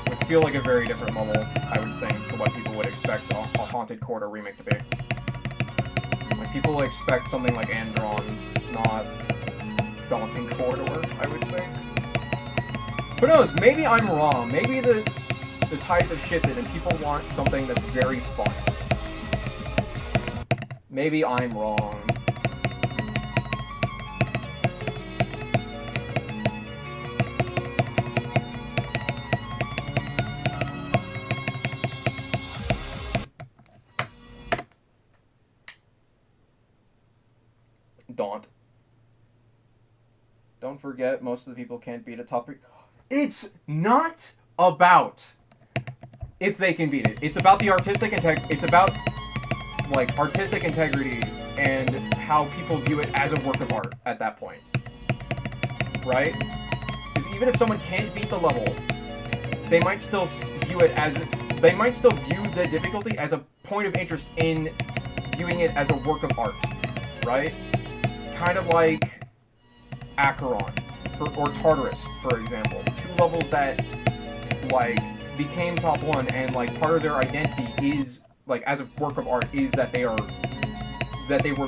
would feel like a very different level, I would think, to what people would expect a Haunted Corridor remake to be. Like, people expect something like Andron, not Daunting Corridor, I would think. Who knows, maybe I'm wrong. Maybe the tides have shifted and people want something that's very fun. Maybe I'm wrong. Daunt. Don't forget, most of the people can't beat a top 3. It's not about if they can beat it. It's about the artistic it's about, like, artistic integrity and how people view it as a work of art at that point. Right? Because even if someone can't beat the level, they might still view it as... They might still view the difficulty as a point of interest in viewing it as a work of art. Right? Kind of like Acheron, or Tartarus, for example. 2 levels that, like, became top 1, and, like, part of their identity is, like, as a work of art, is that they were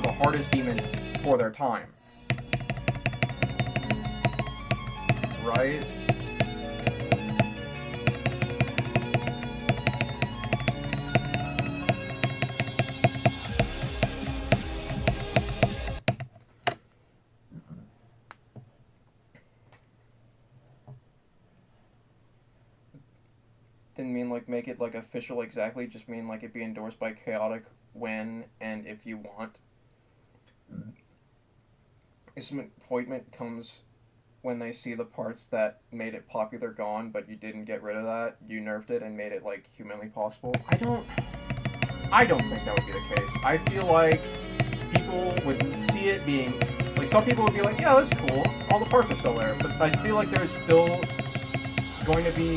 the hardest demons for their time. Right? Didn't mean, like, make it, like, official exactly, just mean, like, it be endorsed by Chaotic when and if you want. Disappointment comes when they see the parts that made it popular gone, but you didn't get rid of that. You nerfed it and made it, like, humanly possible. I don't think that would be the case. I feel like people would see it being... Like, some people would be like, yeah, that's cool. All the parts are still there. But I feel like there's still going to be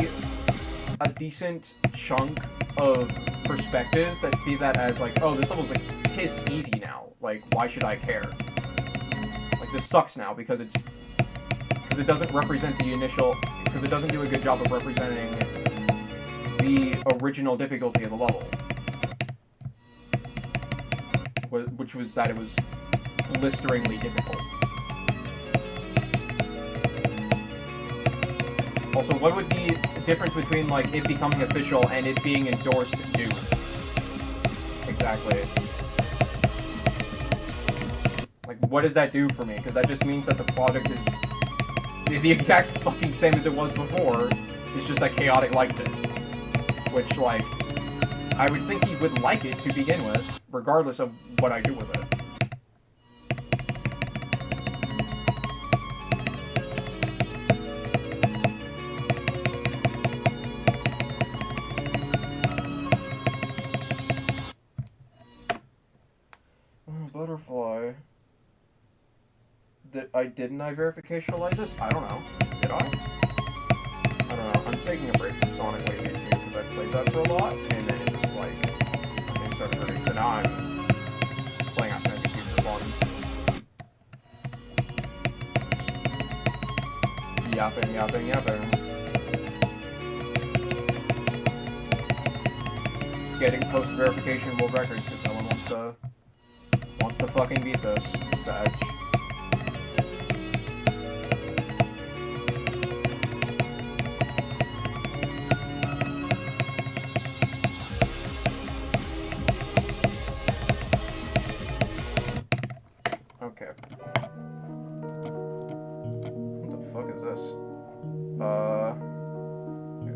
a decent chunk of perspectives that see that as, like, oh, this level's, like, piss easy now. Like, why should I care? Like, this sucks now because it doesn't represent the initial... because it doesn't do a good job of representing the original difficulty of the level. Which was that it was blisteringly difficult. Also, what would the difference between, like, it becoming official and it being endorsed do? Exactly. Like, what does that do for me? Because that just means that the project is the exact fucking same as it was before. It's just that Chaotic likes it. Which, like, I would think he would like it to begin with, regardless of what I do with it. Butterfly. Didn't I verificationalize this? I don't know. Did I? I don't know. I'm taking a break from Sonic lately too, because I played that for a lot, and then it just, like, it started hurting. So now I'm playing on my computer for fun. Just yapping. Getting post-verification world records, because no one wants to fucking beat this. Sag. Okay. What the fuck is this?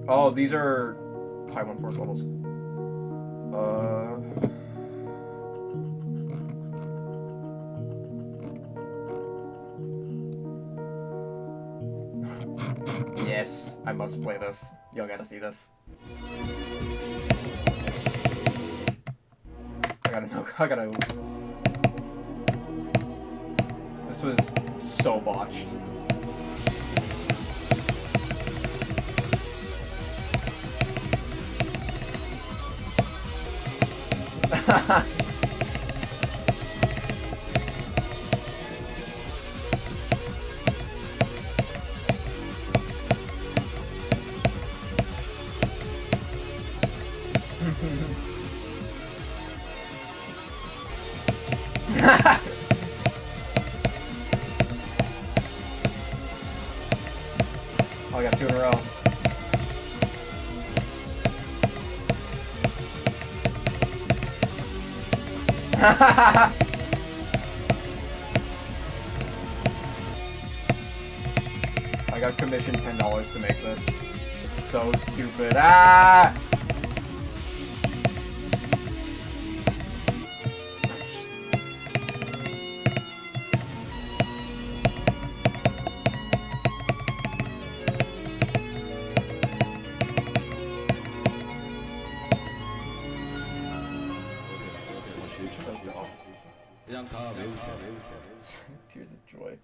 Oh, these are high 1-4 levels. Yes, I must play this. Y'all gotta see this. I gotta... This was so botched. Oh, I got 2 in a row. I got commissioned $10 to make this. It's so stupid. Ah! Tears of joy.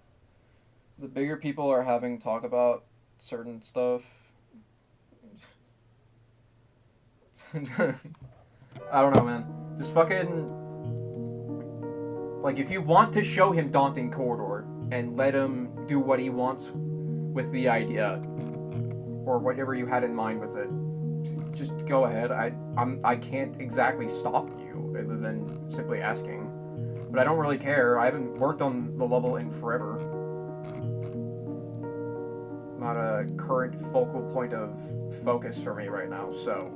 The bigger people are having talk about certain stuff. I don't know, man. Just fucking... Like, if you want to show him Daunting Corridor and let him do what he wants with the idea, or whatever you had in mind with it, just go ahead. I can't exactly stop you, other than simply asking. But I don't really care. I haven't worked on the level in forever. Not a current focal point of focus for me right now, so...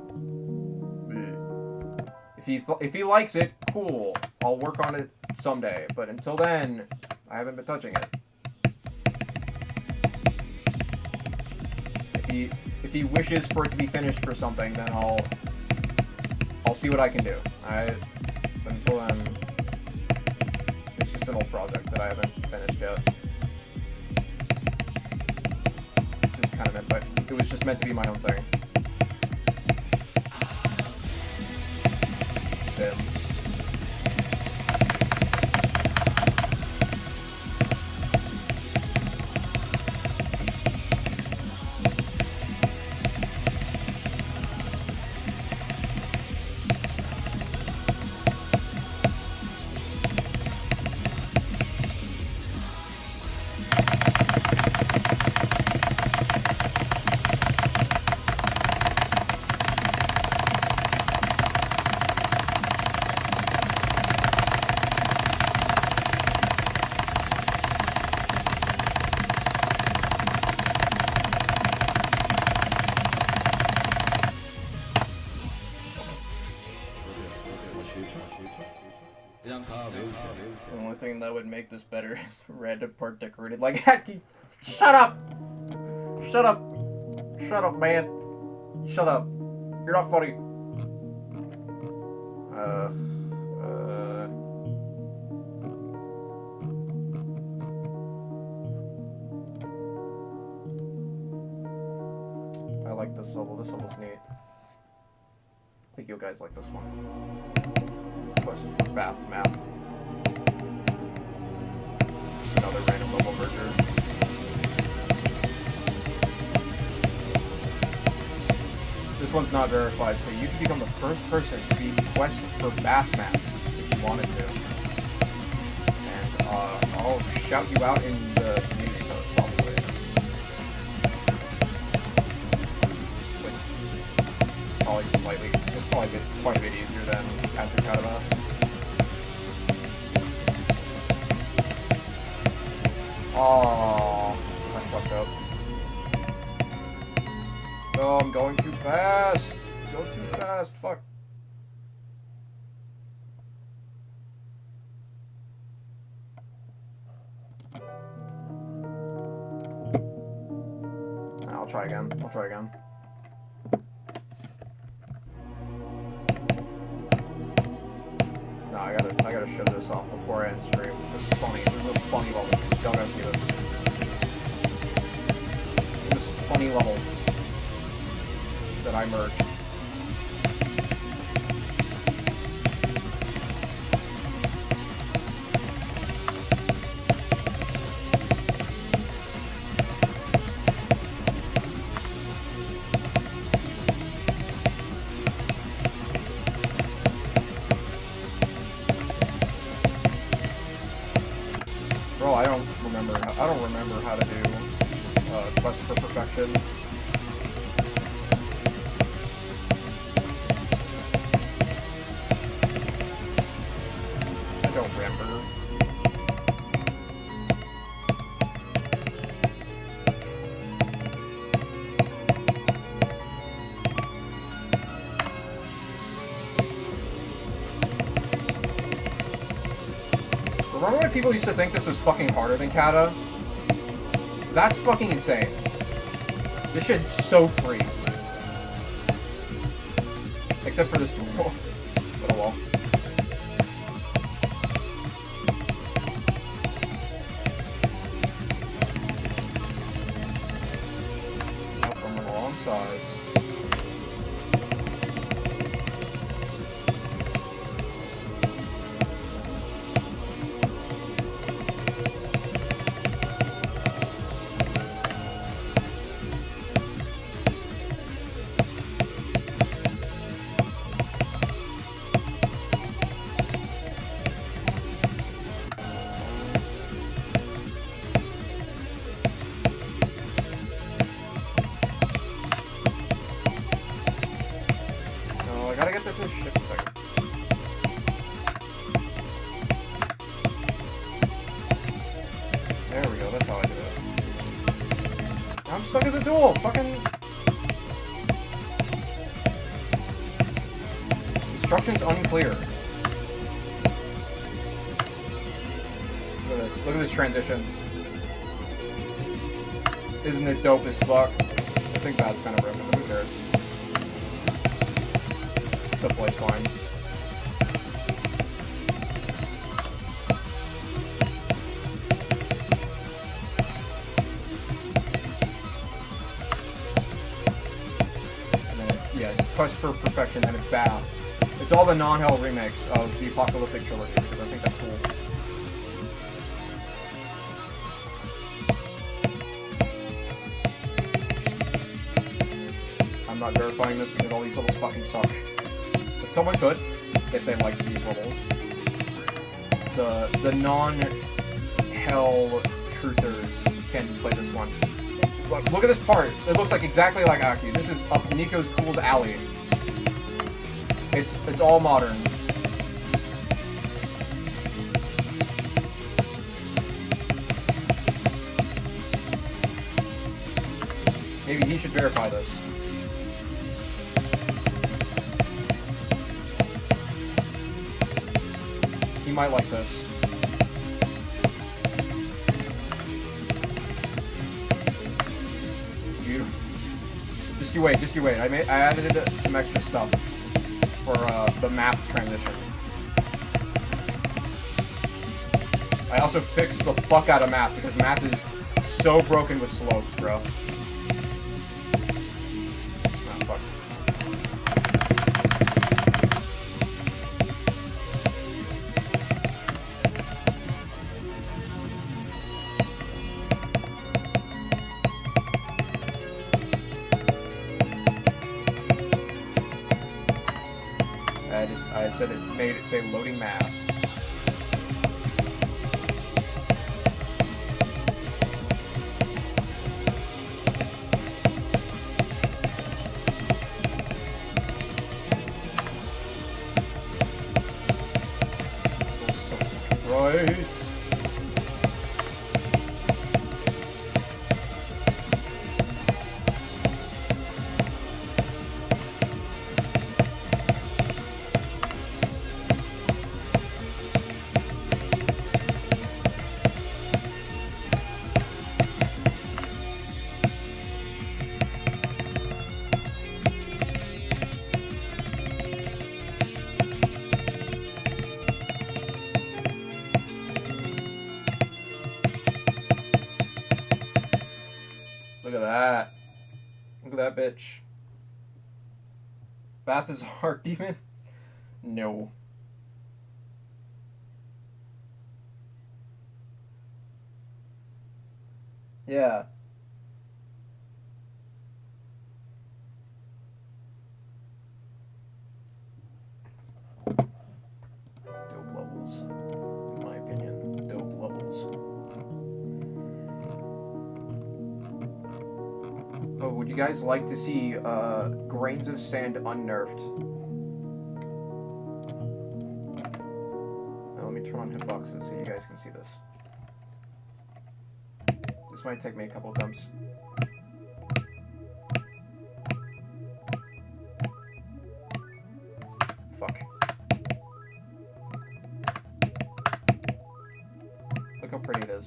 If he likes it, cool. I'll work on it someday. But until then, I haven't been touching it. If he wishes for it to be finished for something, then I'll see what I can do. But until then, it's just an old project that I haven't finished yet. It's just kind of meant, but it was just meant to be my own thing. Yeah. The only thing that would make this better is red part decorated like heck. Shut up! Shut up! Shut up, man! Shut up! You're not funny. I like this level. This level's neat. I think you guys like this one. Quest for bath math. Another random level merger. This one's not verified, so you can become the first person to be quest for bath math if you wanted to. And I'll shout you out in the community post probably. It's like probably slightly, it's probably quite a bit easier than after Kataba. Oh, I fucked up. Oh, I'm going too fast. Go too fast. Fuck. I'll try again. I'll try again. No, I gotta show this off before I end stream. This is funny. This is a funny level. Y'all gotta see this. This funny level that I merged. Bro, I don't remember how to do Quest for Perfection. I don't remember. Remember when people used to think this was fucking harder than Kata? That's fucking insane. This shit is so free. Except for this duel. But oh well. Nope, I'm on the wrong sides. I gotta get this shit together. There we go, that's how I do it. I'm stuck as a duel! Fucking... Instructions unclear. Look at this. Look at this transition. Isn't it dope as fuck? I think that's kind of broken, but who cares? Still plays fine. And then, yeah, Quest for Perfection, and it's Bath. It's all the non-hell remakes of the Apocalyptic Trilogy, because I think that's cool. I'm not verifying this because all these levels fucking suck. But someone could, if they liked these levels. The non-hell truthers can play this one. Look at this part. It looks like exactly like Aki. This is up Nico's Cool's alley. It's all modern. Maybe he should verify this. He might like this. It's beautiful. Just you wait. I added some extra stuff for the math transition. I also fixed the fuck out of math because math is so broken with slopes, bro. Oh, fuck. I said it made it say loading math. Right. Look at that. Look at that bitch. Bath is a heart demon? No. Yeah. Dope levels. In my opinion, dope levels. Oh, would you guys like to see Grains of Sand unnerfed? Now, let me turn on hitboxes so you guys can see this. This might take me a couple of dumps. Fuck. Look how pretty it is.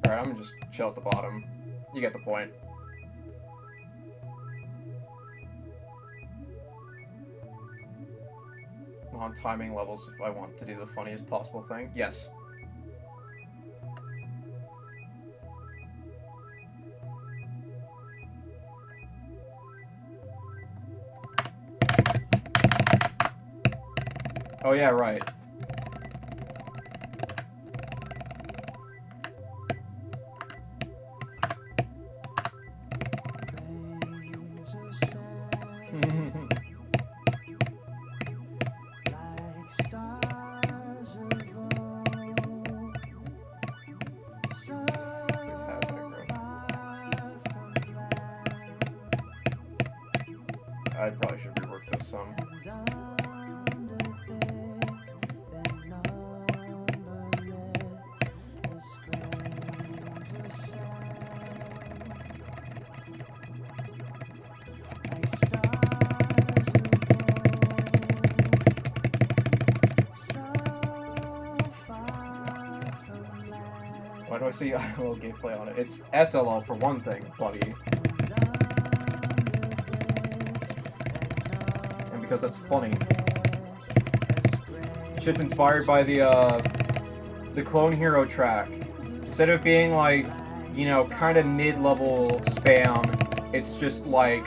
Alright, I'm gonna just chill at the bottom. You get the point. On timing levels if I want to do the funniest possible thing. Yes. Oh yeah, right. I probably should rework this some. Why do I see ILL gameplay on it? It's SLL for one thing, buddy. And because that's funny. Shit's inspired by the Clone Hero track. Instead of being like, you know, kind of mid-level spam, it's just like...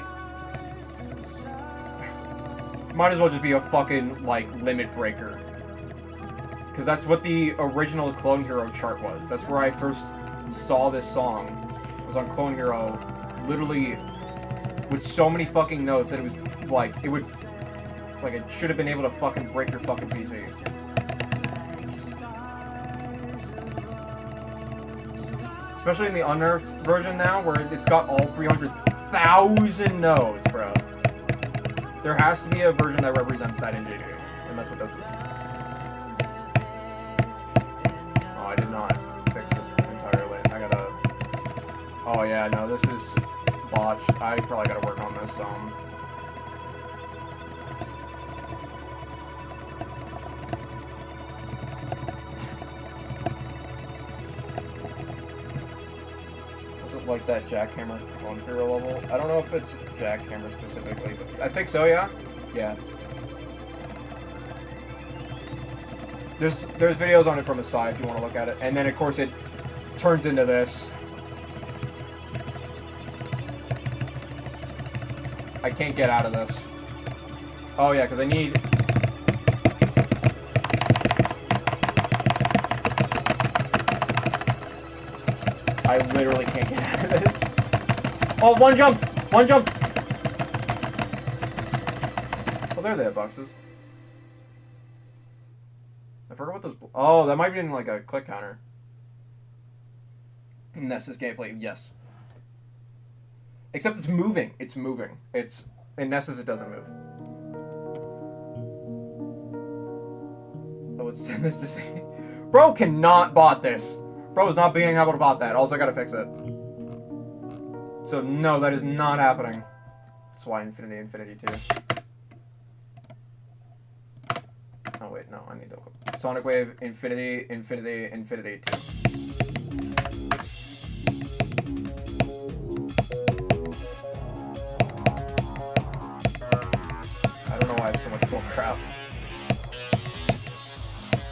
might as well just be a fucking, like, limit breaker. Because that's what the original Clone Hero chart was. That's where I first saw this song. It was on Clone Hero, literally with so many fucking notes that it was like, it would Like, it should have been able to fucking break your fucking PC. Especially in the unnerfed version now, where it's got all 300,000 nodes, bro. There has to be a version that represents that in JD, and that's what this is. Oh, I did not fix this entirely. I gotta... Oh yeah, no, this is botched. I probably gotta work on this some. Like that jackhammer conqueror level. I don't know if it's jackhammer specifically, but I think so, yeah? Yeah. There's videos on it from the side if you want to look at it. And then, of course, it turns into this. I can't get out of this. Oh, yeah, because I need... I literally can't get out of this. Oh, one jumped! One jumped! Oh, there they are, boxes. I forgot what those... Oh, that might be in, like, a click counter. Nessus gameplay, yes. Except it's moving. It's moving. It's... In Nessus, it doesn't move. I would send this to say... Bro cannot bot this. Bro is not being able to bot that. Also, I gotta fix it. So, no, that is not happening. That's why Infinity 2. Oh, wait, no, I need to look. Sonic Wave, Infinity 2. I don't know why I have so much bull crap.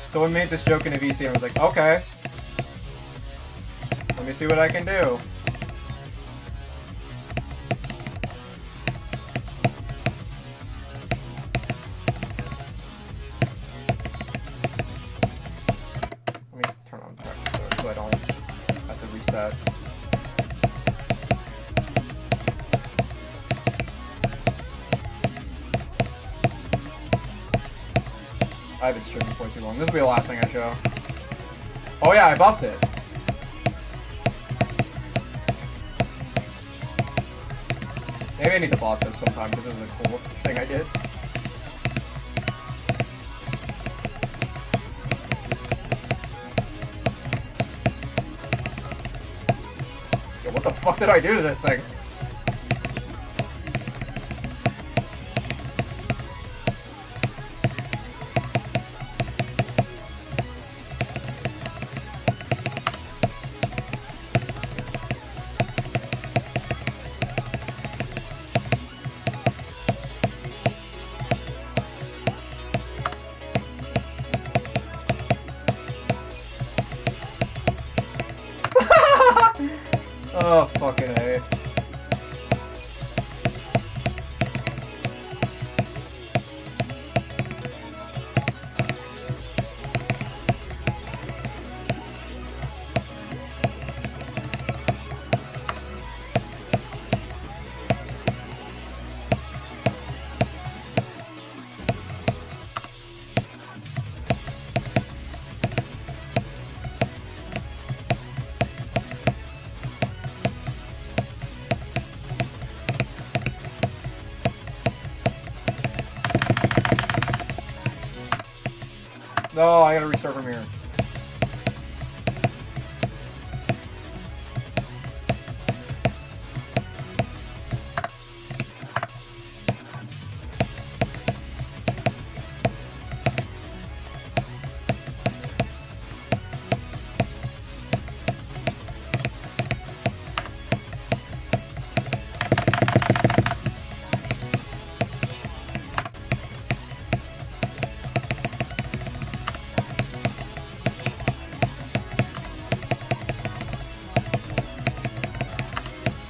Someone made this joke in a VC and I was like, okay. Let me see what I can do. Let me turn on practice so I don't have to reset. I've been streaming for too long. This will be the last thing I show. Oh yeah, I buffed it. Maybe I need to bot this sometime because this is a cool thing I did. Yo, what the fuck did I do to this thing? Oh, fucking A. No, I gotta restart from here.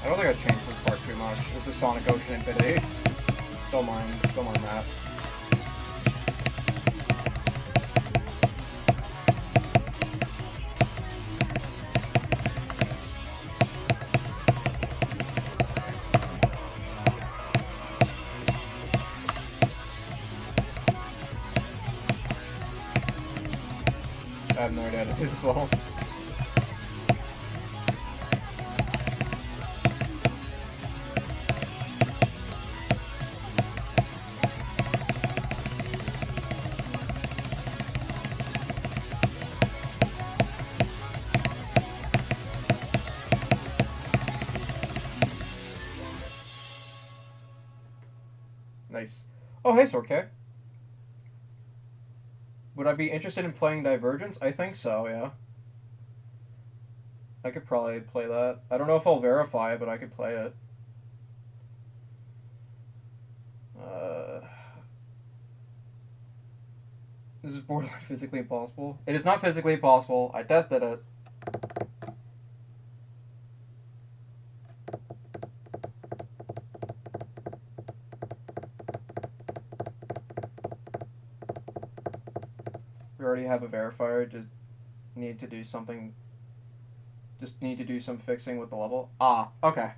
I don't think I changed this part too much. This is Sonic Ocean Infinity. Don't mind that. have no idea how to do this level. Nice. Oh, hey, Sorke. Would I be interested in playing Divergence? I think so, yeah. I could probably play that. I don't know if I'll verify it, but I could play it. This is borderline physically impossible. It is not physically impossible. I tested it. We already have a verifier. Just need to do something. Just need to do some fixing with the level. Ah, okay.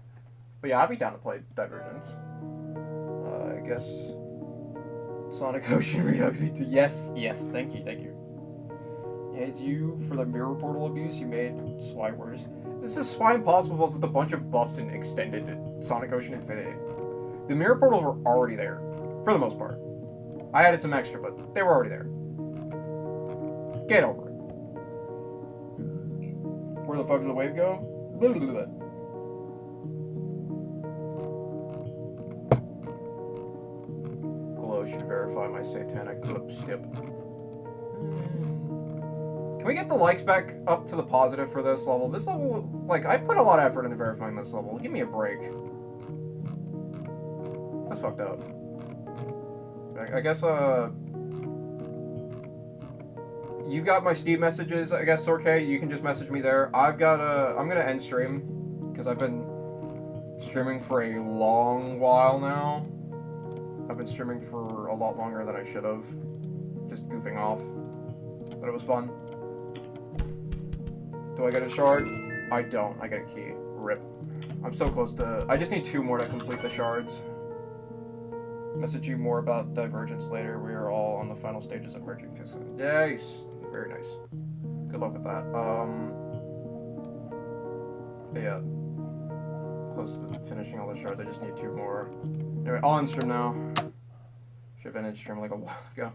But yeah, I'd be down to play Divergence. I guess Sonic Ocean Redux V2. Yes, yes, thank you, thank you. Yeah, you for the mirror portal abuse you made Swine Wars. This is Swine Impossible with a bunch of buffs and extended Sonic Ocean Infinity. The mirror portals were already there, for the most part. I added some extra, but they were already there. Get over it. Where the fuck did the wave go? Glow should verify my satanic clip skip. Can we get the likes back up to the positive for this level? This level, like, I put a lot of effort into verifying this level. Give me a break. That's fucked up. I guess, you got my Steam messages, I guess, Sorke. You can just message me there. I'm gonna end stream, because I've been streaming for a long while now. I've been streaming for a lot longer than I should have. Just goofing off. But it was fun. Do I get a shard? I don't. I get a key. RIP. I'm so close to... I just need 2 more to complete the shards. Message you more about Divergence later. We are all on the final stages of merging physically. Nice. Very nice. Good luck with that. Yeah. Close to finishing all the shards. I just need 2 more. Anyway, I'll end stream now. Should have ended stream like a while ago.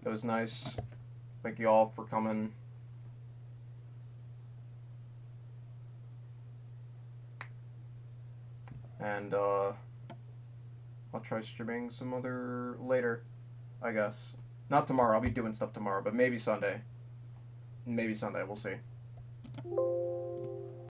It was nice. Thank you all for coming. And, I'll try streaming some other later, I guess. Not tomorrow, I'll be doing stuff tomorrow, but maybe Sunday. Maybe Sunday, we'll see.